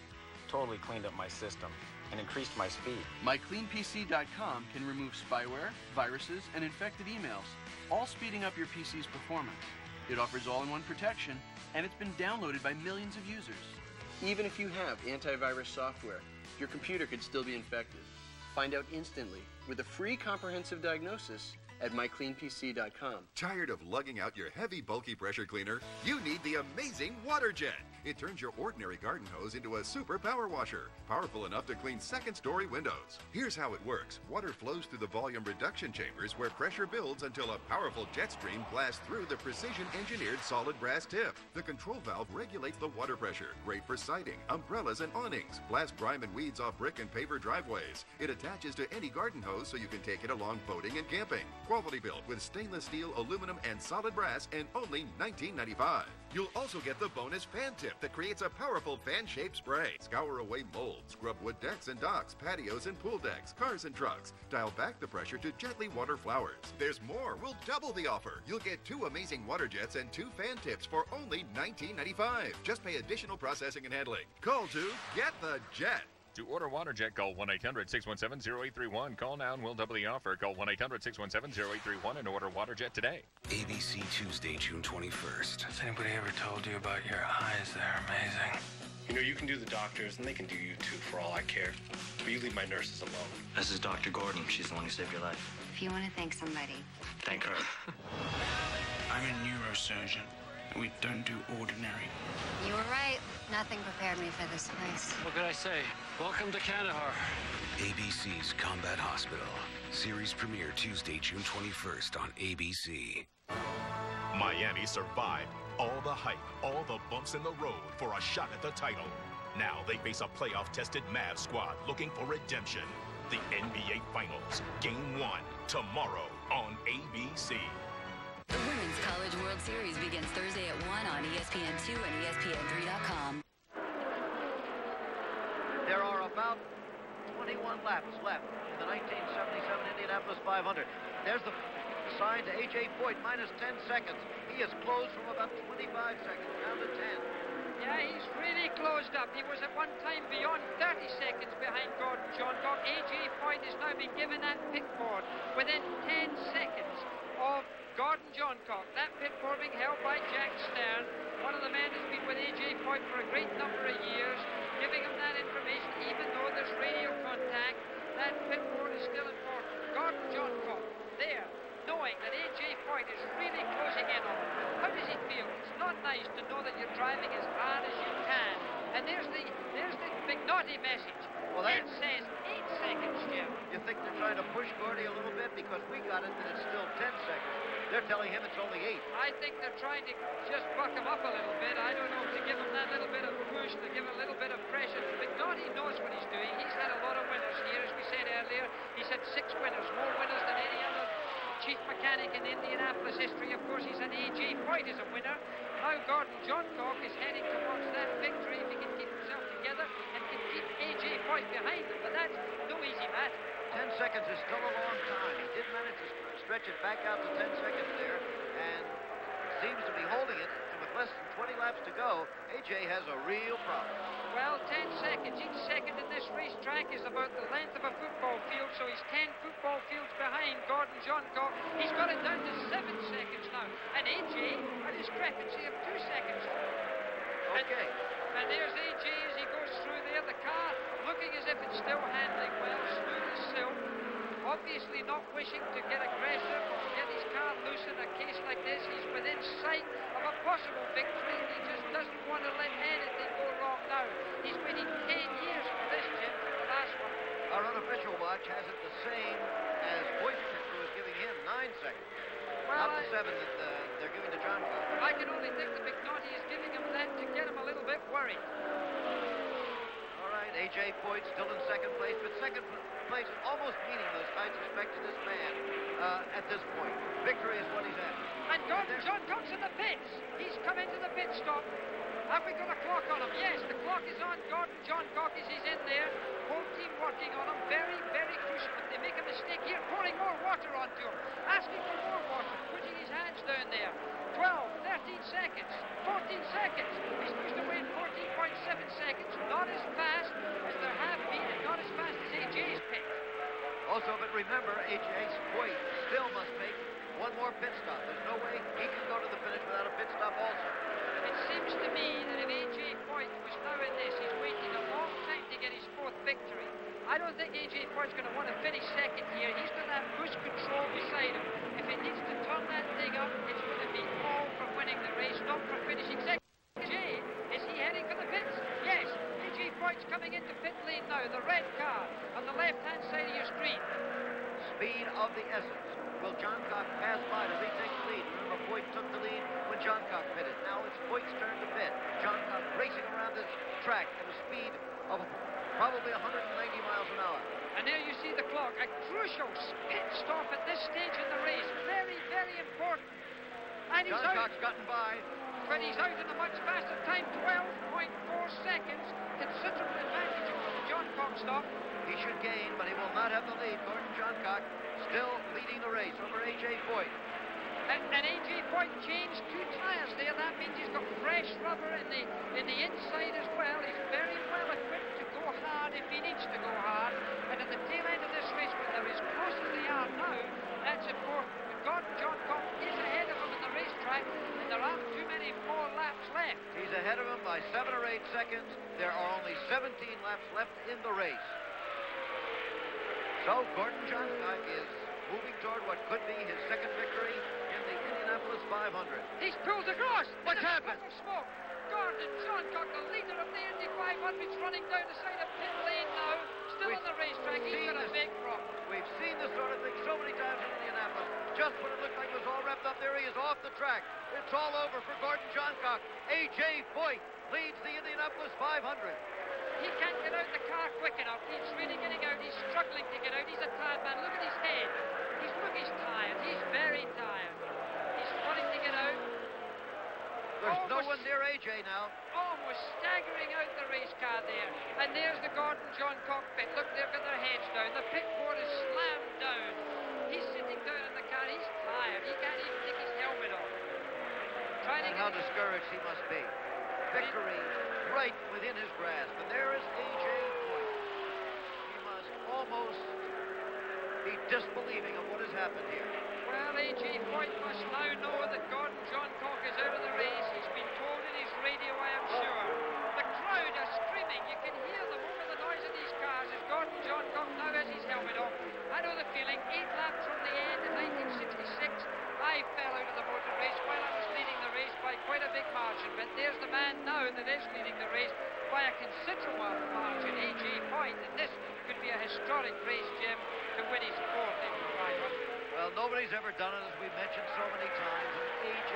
totally cleaned up my system and increased my speed. MyCleanPC.com can remove spyware, viruses, and infected emails, all speeding up your PC's performance. It offers all-in-one protection, and it's been downloaded by millions of users. Even if you have antivirus software, your computer could still be infected. Find out instantly with a free comprehensive diagnosis at mycleanpc.com. Tired of lugging out your heavy, bulky pressure cleaner? You need the amazing WaterJet. It turns your ordinary garden hose into a super power washer, powerful enough to clean second-story windows. Here's how it works. Water flows through the volume reduction chambers where pressure builds until a powerful jet stream blasts through the precision-engineered solid brass tip. The control valve regulates the water pressure, great for siding, umbrellas, and awnings. Blast grime and weeds off brick and paver driveways. It attaches to any garden hose so you can take it along boating and camping. Quality built with stainless steel, aluminum, and solid brass, and only $19.95. You'll also get the bonus fan tip that creates a powerful fan-shaped spray. Scour away mold, scrub wood decks and docks, patios and pool decks, cars and trucks. Dial back the pressure to gently water flowers. There's more. We'll double the offer. You'll get 2 amazing water jets and 2 fan tips for only $19.95. Just pay additional processing and handling. Call to get the jet. To order WaterJet, call 1-800-617-0831. Call now and we'll double the offer. Call 1-800-617-0831 and order WaterJet today. ABC Tuesday, June 21st. Has anybody ever told you about your eyes? They're amazing. You know, you can do the doctors, and they can do you too, for all I care. But you leave my nurses alone. This is Dr. Gordon. She's the one who saved your life. If you want to thank somebody, thank her. I'm a neurosurgeon. We don't do ordinary. You were right. Nothing prepared me for this place. What could I say? Welcome to Kandahar. ABC's Combat Hospital. Series premiere Tuesday, June 21st on ABC. Miami survived all the hype, all the bumps in the road for a shot at the title. Now they face a playoff-tested Mavs squad looking for redemption. The NBA Finals, Game 1, tomorrow on ABC. The Women's College World Series begins Thursday at 1 on ESPN2 and ESPN3.com. There are about 21 laps left in the 1977 Indianapolis 500. There's the sign to AJ Foyt, minus 10 seconds. He is closed from about 25 seconds, down to 10. Yeah, he's really closed up. He was at one time beyond 30 seconds behind Gordon Johncock. AJ Foyt has now been given that pit board within 10 seconds of Gordon Johncock. That pit board being held by Jack Stern, one of the men who's been with AJ Foyt for a great number of years, giving him that information. Even though there's radio contact, that pit board is still important. Gordon Johncock there, knowing that AJ Foyt is really closing in on him. How does he feel? It's not nice to know that you're driving as hard as you can. And there's the big naughty message. Well, it says 8 seconds, Jim. You think they're trying to push Gordy a little bit because we got it that it's still 10 seconds. They're telling him it's only 8. I think they're trying to just buck him up a little bit. I don't know, to give him that little bit of push, to give him a little bit of pressure. McNaughty knows what he's doing. He's had a lot of winners here, as we said earlier. He's had 6 winners, more winners than any other chief mechanic in Indianapolis history. Of course, he's had AJ Foyt as a winner. Now Gordon Johncock is heading towards that victory if he can keep himself together and can keep AJ Foyt behind him. But that's no easy matter. 10 seconds is still a long time. He did manage to stretch it back out to 10 seconds there, and seems to be holding it. And with less than 20 laps to go, AJ has a real problem. Well, 10 seconds. Each second in this racetrack is about the length of a football field, so he's 10 football fields behind Gordon Johncock. He's got it down to 7 seconds now. And AJ, a discrepancy of 2 seconds. Okay. And there's AJ as he goes through there. The car looking as if it's still handling well, smooth as silk. Obviously not wishing to get aggressive or get his car loose in a case like this. He's within sight of a possible victory. He just doesn't want to let anything go wrong now. He's waited 10 years for this, Jim, for the last one. Our unofficial watch has it the same as Foyt's picture was giving him, 9 seconds. Well, not the 7 that they're giving to Johncock. I can only think that McNaughty is giving him that to get him a little bit worried. All right, AJ Foyt still in second place, but second place is almost meaningless, I suspect, to this man at this point. Victory is what he's at. And Gordon Johncock's in the pits. He's come into the pit stop. Have we got a clock on him? Yes, the clock is on Gordon Johncock as he's in there. Whole team working on him. Very, very crucial. If they make a mistake here, pouring more water onto him. Asking for more water. Putting his hands down there. 12, 13 seconds, 14 seconds. He's pushed away in 14.7 seconds. Not as fast as there have been, and not as fast as AJ's pick. Also, but remember, AJ Foyt still must make one more pit stop. There's no way he can go to the finish without a pit stop also. It seems to me that if AJ Foyt was now in this, he's waiting a long time to get his fourth victory. I don't think AJ Foyt's going to want to finish second here. He's got that push control beside him. If he needs to turn that thing up, it's going to be all for winning the race, not for finishing second. AJ, is he heading for the pits? Yes. AJ Foyt's coming into pit lane now. The red car on the left-hand side of your screen. Speed of the essence. Will Johncock pass by to retake the lead? Remember, Foyt took the lead when Johncock pitted. Now it's Foyt's turn to pit. Johncock racing around this track at a speed of probably 190 miles an hour. And there you see the clock. A crucial pit stop at this stage in the race. Very, very important. And he's Johncock's gotten by. But he's out in a much faster time, 12.4 seconds. Considerable advantage over the Johncock stop. He should gain, but he will not have the lead. Gordon Johncock still leading the race over AJ Foyt. And AJ Foyt changed 2 tires there. That means he's got fresh rubber in the inside as well. He's very well equipped to go hard if he needs to go hard. And at the tail end of this race, when they're as close as they are now, that's important. Gordon Johncock is ahead of him in the racetrack, and there aren't too many more laps left. He's ahead of him by 7 or 8 seconds. There are only 17 laps left in the race. So Gordon Johncock is moving toward what could be his second victory in the Indianapolis 500. He's pulled across. What's happened? Smoke. Gordon Johncock, the leader of the Indy 500, is running down the side of pit lane now. Still on the racetrack. He's got a big problem. We've seen this sort of thing so many times in Indianapolis. Just when it looked like it was all wrapped up, there he is off the track. It's all over for Gordon Johncock. AJ Foyt leads the Indianapolis 500. He can't get out the car quick enough. He's really getting out. He's struggling to get out. He's a tired man. Look at his head. He's tired. He's very tired. He's wanting to get out. There's no one near AJ now. Almost staggering out the race car there. And there's the Gordon Johncock pit. Look, they've got their heads down. The pit board is slammed down. He's sitting down in the car. He's tired. He can't even take his helmet off. And how discouraged he must be. Victory right within his grasp. And there is AJ Foyt. He must almost be disbelieving of what has happened here. Well, AJ Foyt must now know that Gordon Johncock is out of the race. He's been told in his radio, I am sure. The crowd are screaming. You can hear them over the noise of these cars as Gordon Johncock now has his helmet off. I know the feeling. 8 laps from the end in 1966, I fell out of the motor race while I was leading the race by quite a big margin. But there's the man now that is leading the race by a considerable margin, AJ Foyt. And this could be a historic race, Jim, to win his 4th Indy 500. Well, nobody's ever done it, as we've mentioned so many times. And AJ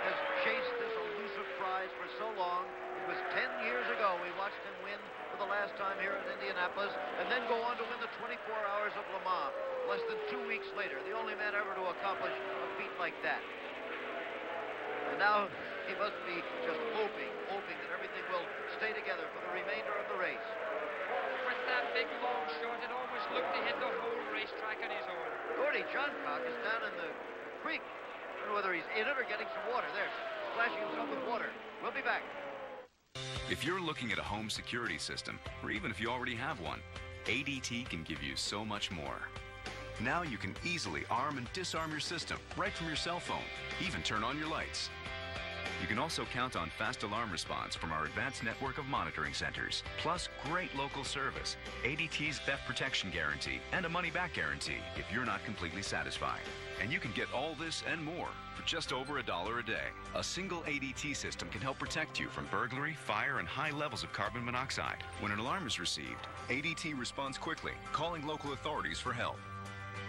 has chased this elusive prize for so long. It was 10 years ago we watched him win for the last time here in Indianapolis, and then go on to win the 24 Hours of Le Mans less than 2 weeks later. The only man ever to accomplish a feat like that. And now he must be just hoping that everything will stay together for the remainder of the race. With that big long shot, it almost looked to hit the whole racetrack on his own. Gordon Johncock is down in the creek. I don't know whether he's in it or getting some water. There, splashing himself with water. We'll be back. If you're looking at a home security system, or even if you already have one, ADT can give you so much more. Now you can easily arm and disarm your system right from your cell phone, even turn on your lights. You can also count on fast alarm response from our advanced network of monitoring centers, plus great local service, ADT's theft protection guarantee, and a money-back guarantee if you're not completely satisfied. And you can get all this and more for just over $1 a day. A single ADT system can help protect you from burglary, fire, and high levels of carbon monoxide. When an alarm is received, ADT responds quickly, calling local authorities for help.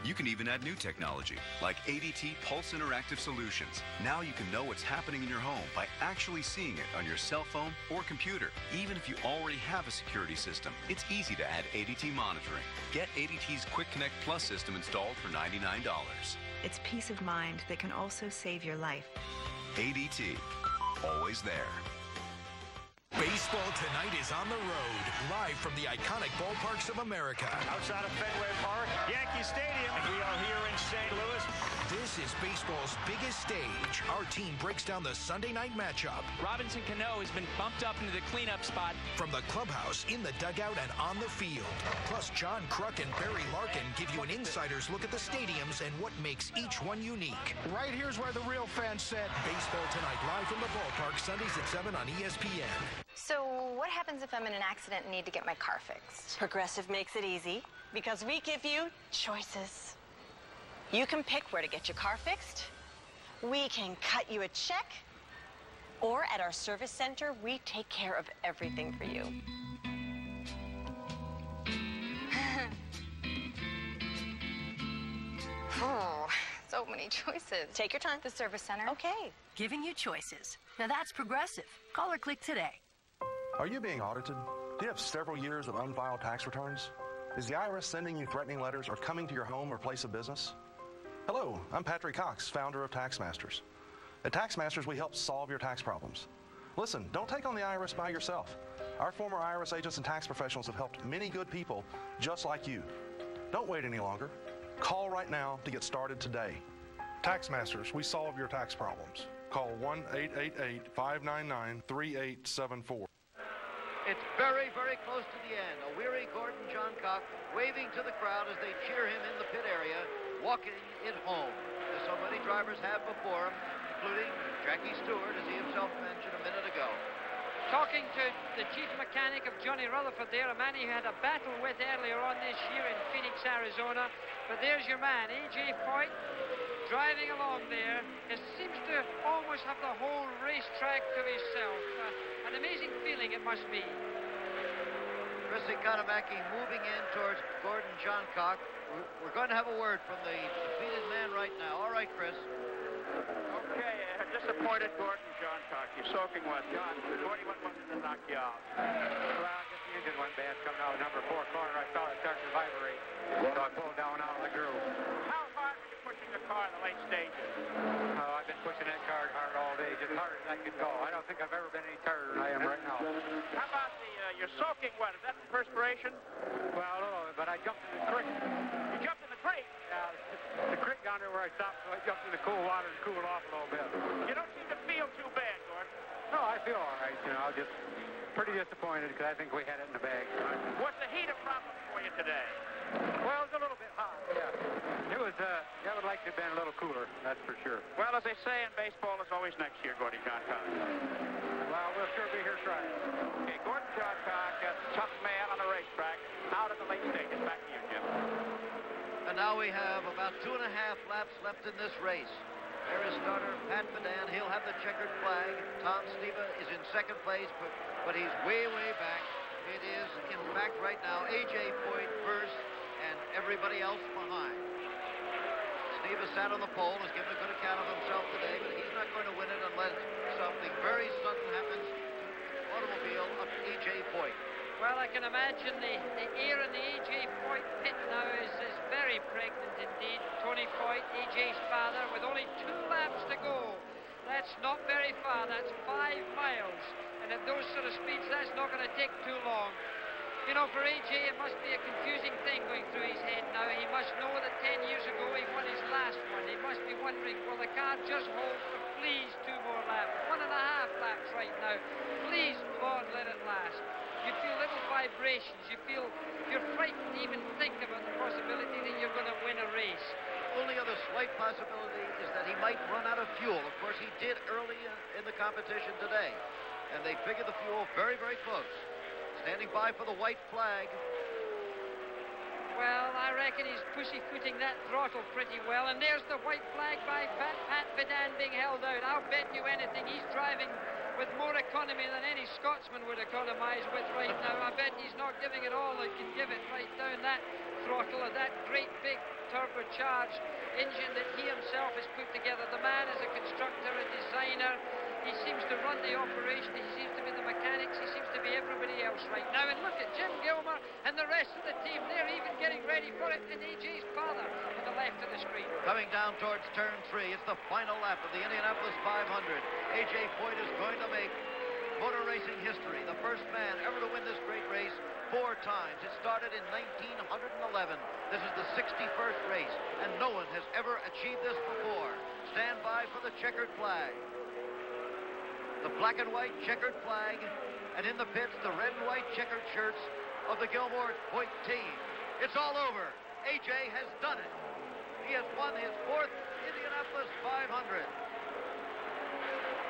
You can even add new technology, like ADT Pulse Interactive Solutions. Now you can know what's happening in your home by actually seeing it on your cell phone or computer. Even if you already have a security system, it's easy to add ADT monitoring. Get ADT's Quick Connect Plus system installed for $99. It's peace of mind that can also save your life. ADT, always there. Baseball tonight is on the road, live from the iconic ballparks of America. Outside of Fenway Park, Yankee Stadium. We are here in St. Louis. This is baseball's biggest stage. Our team breaks down the Sunday night matchup. Robinson Cano has been bumped up into the cleanup spot. From the clubhouse, in the dugout, and on the field. Plus, JOHNCOCK and Barry Larkin give you an insider's look at the stadiums and what makes each one unique. Right here's where the real fans sit. Baseball tonight, live from the ballpark, Sundays at 7 on ESPN. So what happens if I'm in an accident and need to get my car fixed? Progressive makes it easy because we give you choices. You can pick where to get your car fixed. We can cut you a check. Or at our service center, we take care of everything for you. Oh, so many choices. Take your time. The service center. Okay. Giving you choices. Now that's Progressive. Call or click today. Are you being audited? Do you have several years of unfiled tax returns? Is the IRS sending you threatening letters or coming to your home or place of business? Hello, I'm Patrick Cox, founder of TaxMasters. At TaxMasters, we help solve your tax problems. Listen, don't take on the IRS by yourself. Our former IRS agents and tax professionals have helped many good people just like you. Don't wait any longer. Call right now to get started today. TaxMasters, we solve your tax problems. Call 1-888-599-3874. It's very, very close to the end. A weary Gordon Johncock waving to the crowd as they cheer him in the pit area, walking it home, as so many drivers have before him, including Jackie Stewart, as he himself mentioned a minute ago. Talking to the chief mechanic of Johnny Rutherford there, a man he had a battle with earlier on this year in Phoenix, Arizona. But there's your man, AJ Foyt, driving along there. He seems to almost have the whole racetrack to himself. An amazing feeling it must be. Chris Economaki moving in towards Gordon Johncock. We're going to have a word from the defeated man right now. All right, Chris. Okay, disappointed Gordon Johncock. You're soaking wet. John, 21 wanted to knock you out. Well, I guess the engine went bad coming out of number 4 corner. I saw it start to vibrate. So I pulled down out of the groove. How hard were you pushing the car in the late stages? Oh, I've been pushing that car hard all day, just hard as I could go. I don't think I've ever been any tighter than I am right now. How about you're soaking wet? Is that the perspiration? Well, a little bit, but I jumped in the creek. You jumped in the creek? Yeah, the creek down there where I stopped, so I jumped in the cool water and cooled off a little bit. You don't seem to feel too bad, Gordon. No, I feel all right, just pretty disappointed because I think we had it in the bag. Was the heat a problem for you today? Well, it was a little bit hot, yeah. It was, I would like to have been a little cooler, that's for sure. Well, as they say in baseball, it's always next year, Gordon Johncock. Well, we'll sure be here trying. Okay, Gordon Johncock, a tough man on the racetrack, out of the late stages. Back to you, Jim. And now we have about 2.5 laps left in this race. There is starter Pat Bedan. He'll have the checkered flag. Tom Steva is in second place, but he's way, way back. It is, in fact, right now, AJ Foyt first and everybody else behind. Steva sat on the pole, has given a good account of himself today, but he's not going to win it unless something very sudden happens to the automobile of AJ Foyt. Well, I can imagine the air in the AJ Foyt pit now is very pregnant indeed. Tony Foyt, AJ's father, with only 2 laps to go. That's not very far. That's 5 miles. And at those sort of speeds, that's not going to take too long. You know, for AJ, it must be a confusing thing going through his head now. He must know that 10 years ago he won his last one. He must be wondering, will the car just hold for please 2 more laps? 1.5 laps right now. Please, Lord, let it last. You feel little vibrations. You're frightened to even think about the possibility that you're going to win a race. Only other slight possibility is that he might run out of fuel. Of course, he did early in the competition today. And they figured the fuel very, very close. Standing by for the white flag. Well, I reckon he's pussyfooting that throttle pretty well. And there's the white flag by Pat Bedan being held out. I'll bet you anything he's driving with more economy than any Scotsman would economize with right now. I bet he's not giving it all he can give it right down that throttle of that great big turbocharged engine that he himself has put together. The man is a constructor, a designer. He seems to run the operation. He seems to be the mechanics. He seems to be everybody else right now. And look at Jim Gilmer and the rest of the team. They're even getting ready for it. And AJ's father on the left of the screen. Coming down towards turn 3. It's the final lap of the Indianapolis 500. AJ Foyt is going to make motor racing history. The first man ever to win this great race 4 times. It started in 1911. This is the 61st race, and no one has ever achieved this before. Stand by for the checkered flag. The black and white checkered flag, and in the pits, the red and white checkered shirts of the Gilmore Foyt team. It's all over. AJ has done it. He has won his 4th Indianapolis 500.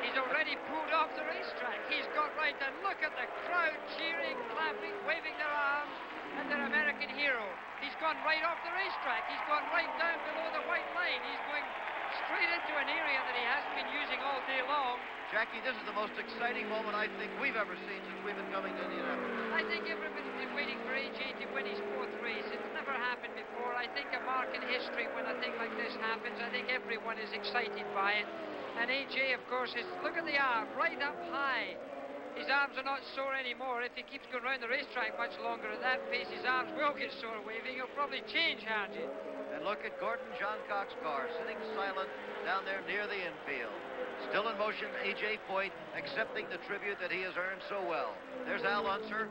He's already pulled off the racetrack. He's got right, and look at the crowd cheering, clapping, waving their arms at their American hero. He's gone right off the racetrack. He's gone right down below the white line. He's going straight into an area that he hasn't been using all day long. Jackie, this is the most exciting moment I think we've ever seen since we've been coming to Indianapolis. I think everybody's been waiting for AJ to win his 4th race. It's never happened before. I think a mark in history when a thing like this happens. I think everyone is excited by it. And AJ, of course, look at the arm, right up high. His arms are not sore anymore. If he keeps going around the racetrack much longer at that pace, his arms will get sore waving. He'll probably change hands. And look at Gordon Johncock's car, sitting silent down there near the infield. Still in motion, AJ Foyt, accepting the tribute that he has earned so well. There's Al Unser,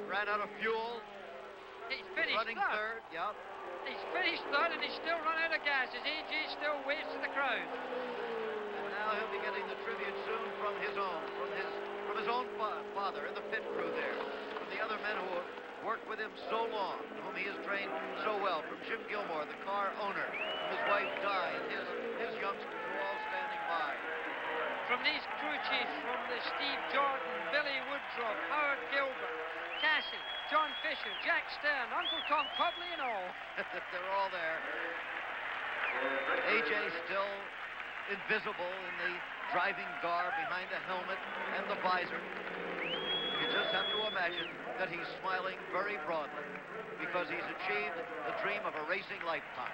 ran out of fuel. He's finished running third, yep. He's finished third, and he's still run out of gas as AJ still waits to the crowd. Now he'll be getting the tribute soon from his own father and the pit crew there, from the other men who have worked with him so long, whom he has trained so well, from Jim Gilmore, the car owner, from his wife Di, and his youngsters who are all standing by. From these crew chiefs, from the Steve Jordan, Billy Woodruff, Howard Gilbert, Cassie, John Fisher, Jack Stern, Uncle Tom Cobley, and all. They're all there. AJ still invisible in the driving garb behind the helmet and the visor. You just have to imagine that he's smiling very broadly because he's achieved the dream of a racing lifetime.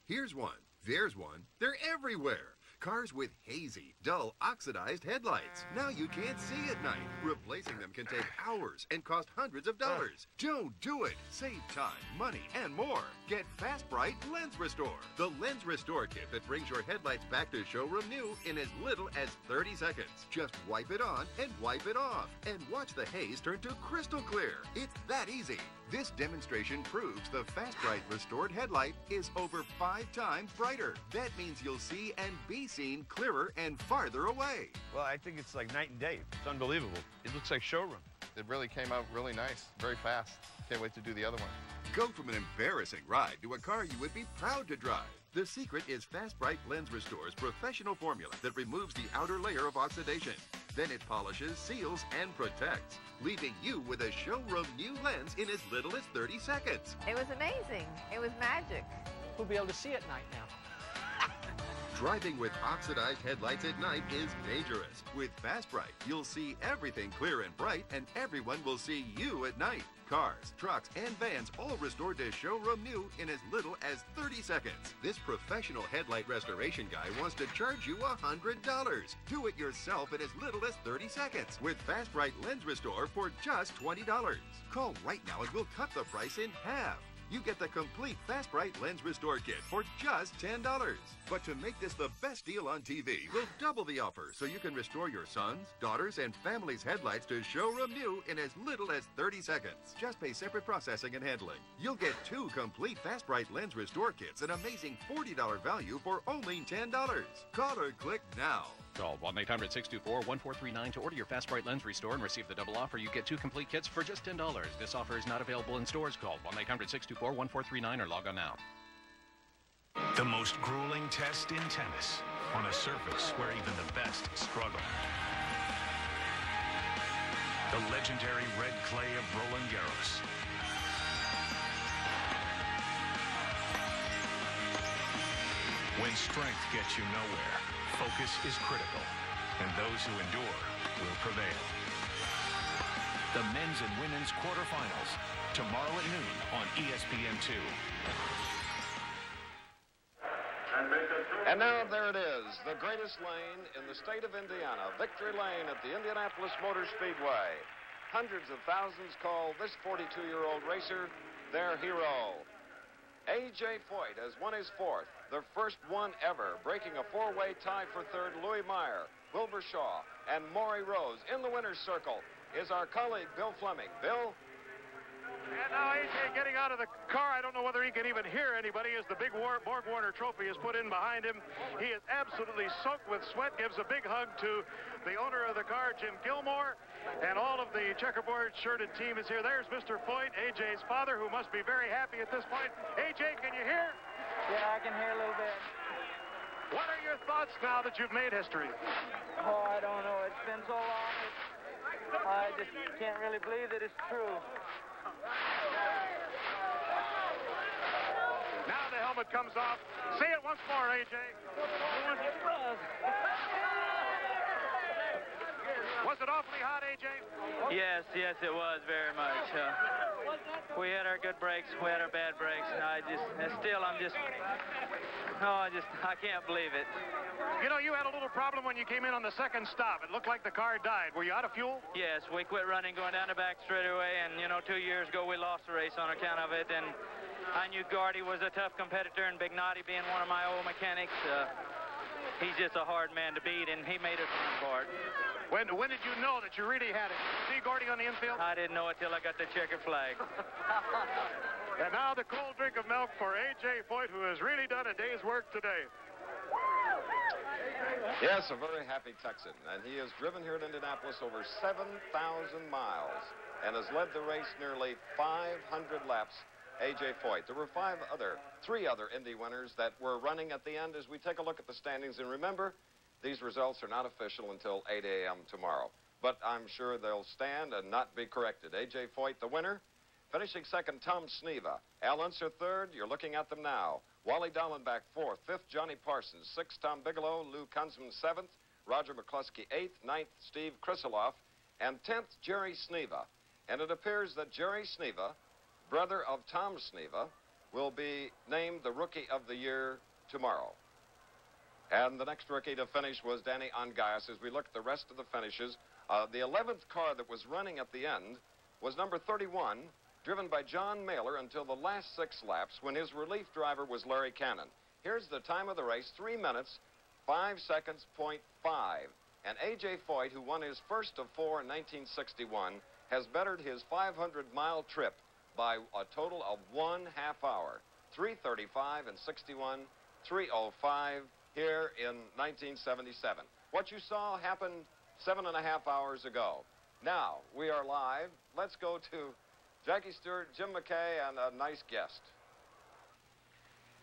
Here's one. There's one. They're everywhere. Cars with hazy, dull, oxidized headlights. Now you can't see at night. Replacing them can take hours and cost hundreds of dollars. Don't do it. Save time, money, and more. Get Fast Bright Lens Restore. The Lens Restore kit that brings your headlights back to showroom new in as little as 30 seconds. Just wipe it on and wipe it off. And watch the haze turn to crystal clear. It's that easy. This demonstration proves the Fast Bright Restored headlight is over 5 times brighter. That means you'll see and be seen clearer and farther away. Well, I think it's like night and day. It's unbelievable. It looks like showroom. It really came out really nice, very fast. Can't wait to do the other one. Go from an embarrassing ride to a car you would be proud to drive. The secret is Fast Bright Lens Restore's professional formula that removes the outer layer of oxidation. Then it polishes, seals, and protects, leaving you with a showroom new lens in as little as 30 seconds. It was amazing. It was magic. We'll be able to see at night now. Driving with oxidized headlights at night is dangerous. With Fast Bright, you'll see everything clear and bright, and everyone will see you at night. Cars, trucks, and vans all restored to showroom new in as little as 30 seconds. This professional headlight restoration guy wants to charge you $100. Do it yourself in as little as 30 seconds with Fast Bright Lens Restore for just $20. Call right now and we'll cut the price in half. You get the complete Fast Bright Lens Restore Kit for just $10. But to make this the best deal on TV, we'll double the offer so you can restore your sons, daughters, and family's headlights to showroom new in as little as 30 seconds. Just pay separate processing and handling. You'll get 2 complete Fast Bright Lens Restore Kits, an amazing $40 value for only $10. Call or click now. Call 1-800-624-1439 to order your Fast Bright Lens Restore and receive the double offer. You get 2 complete kits for just $10. This offer is not available in stores. Call 1-800-624-1439 or log on now. The most grueling test in tennis on a surface where even the best struggle. The legendary red clay of Roland Garros. When strength gets you nowhere, focus is critical, and those who endure will prevail. The men's and women's quarterfinals, tomorrow at noon on ESPN2. And now there it is, the greatest lane in the state of Indiana, Victory Lane at the Indianapolis Motor Speedway. Hundreds of thousands call this 42-year-old racer their hero. AJ Foyt has won his 4th, the first one ever, breaking a 4-way tie for 3rd Louis Meyer, Wilbur Shaw, and Maury Rose. In the winner's circle is our colleague, Bill Fleming. Bill? And now AJ getting out of the car. I don't know whether he can even hear anybody as the big Borg Warner trophy is put in behind him. He is absolutely soaked with sweat. Gives a big hug to the owner of the car, Jim Gilmore. And all of the checkerboard shirted team is here. There's Mr. Foyt, AJ's father, who must be very happy at this point. AJ, can you hear? Yeah, I can hear a little bit. What are your thoughts now that you've made history? Oh, I don't know. It's been so long. I just can't really believe that it's true. Now the helmet comes off. Say it once more, AJ. Was it awfully hot, AJ? Yes, it was very much. We had our good breaks, we had our bad breaks, and I can't believe it. You know, you had a little problem when you came in on the second stop. It looked like the car died. Were you out of fuel? Yes, we quit running going down the back straightaway, and, 2 years ago we lost the race on account of it, and I knew Gardy was a tough competitor, and Big Noddy being one of my old mechanics, he's just a hard man to beat, and he made us run for it. When did you know that you really had it? See Gardy on the infield? I didn't know it till I got the checkered flag. And now the cold drink of milk for AJ Foyt, who has really done a day's work today. Yes, a very happy Texan, and he has driven here at Indianapolis over 7,000 miles and has led the race nearly 500 laps. AJ Foyt. There were three other Indy winners that were running at the end as we take a look at the standings. And remember, these results are not official until 8 a.m. tomorrow. But I'm sure they'll stand and not be corrected. AJ Foyt, the winner. Finishing second, Tom Sneva. Al Unser third. You're looking at them now. Wally Dallenbach fourth. Fifth, Johnny Parsons. Sixth, Tom Bigelow. Lou Kunzman seventh. Roger McCluskey eighth. Ninth, Steve Krisiloff. And 10th, Jerry Sneva. And it appears that Jerry Sneva, brother of Tom Sneva, will be named the Rookie of the Year tomorrow. And the next rookie to finish was Danny ONGAIS. As we look at the rest of the finishes, the 11th car that was running at the end was number 31, driven by John Mailer until the last 6 laps when his relief driver was Larry Cannon. Here's the time of the race, 3 minutes, 5 seconds, .5. And A.J. Foyt, who won his first of 4 in 1961, has bettered his 500-mile trip by a total of 1 half hour. 3:35 and 61, 3:05 here in 1977. What you saw happened 7.5 hours ago. Now, we are live. Let's go to Jackie Stewart, Jim McKay, and a nice guest.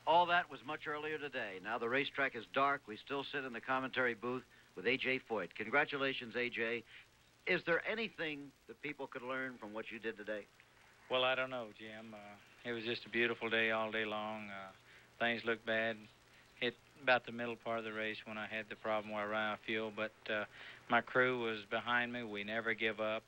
All that was much earlier today. Now the racetrack is dark. We still sit in the commentary booth with A.J. Foyt. Congratulations, A.J. Is there anything that people could learn from what you did today? Well, I don't know, Jim. It was just a beautiful day all day long. Things looked bad. Hit about the middle part of the race when I had the problem where I ran out of fuel, but my crew was behind me. We never give up.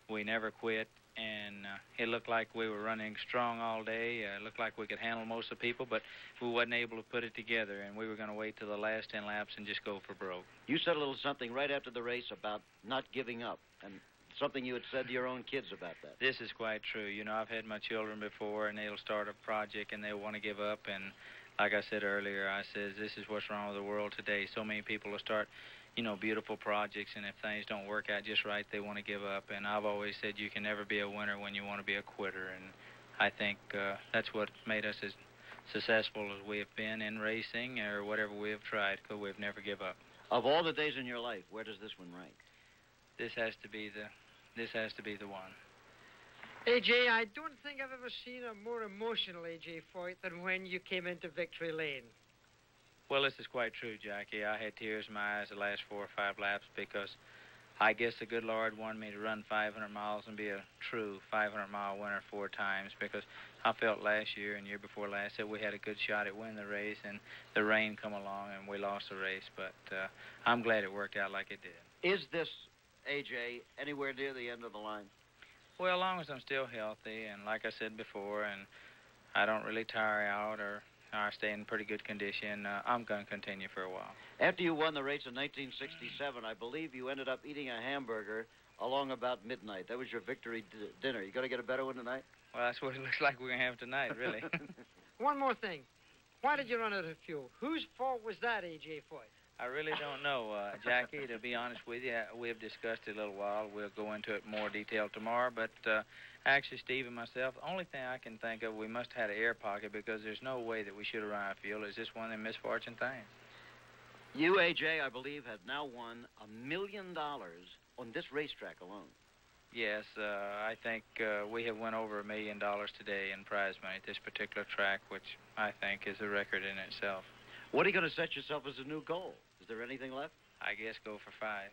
We never quit, and it looked like we were running strong all day. It looked like we could handle most of the people, but we wasn't able to put it together, and we were going to wait till the last 10 laps and just go for broke. You said a little something right after the race about not giving up, and something you had said to your own kids about that. This is quite true. You know, I've had my children before, and they'll start a project, and they'll want to give up, and like I said earlier, I said, this is what's wrong with the world today. So many people will start, you know, beautiful projects, and if things don't work out just right, they want to give up. And I've always said you can never be a winner when you want to be a quitter. And I think that's what made us as successful as we have been in racing or whatever we have tried, because we've never give up. Of all the days in your life, where does this one rank? This has to be the one. AJ, I don't think I've ever seen a more emotional AJ Foyt than when you came into victory lane. Well, this is quite true, Jackie. I had tears in my eyes the last 4 or 5 laps because I guess the good Lord wanted me to run 500 miles and be a true 500-mile winner 4 times, because I felt last year and year before last that we had a good shot at winning the race, and the rain come along and we lost the race. But I'm glad it worked out like it did. Is this, AJ, anywhere near the end of the line? Well, as long as I'm still healthy, and like I said before, and I don't really tire out or I stay in pretty good condition, I'm going to continue for a while. After you won the race in 1967, I believe you ended up eating a hamburger along about midnight. That was your victory dinner. You going to get a better one tonight? Well, that's what it looks like we're going to have tonight, really. One more thing. Why did you run out of fuel? Whose fault was that, A.J. Foyt? I really don't know, Jackie. To be honest with you, we have discussed it a little while. We'll go into it in more detail tomorrow. But actually, Steve and myself, the only thing I can think of, we must have had an air pocket because there's no way that we should have run out of fuel. It's just one of them misfortune things. You, AJ, I believe, have now won $1 million on this racetrack alone. Yes, I think we have won over $1 million today in prize money at this particular track, which I think is a record in itself. What are you going to set yourself as a new goal? Is there anything left? I guess go for 5.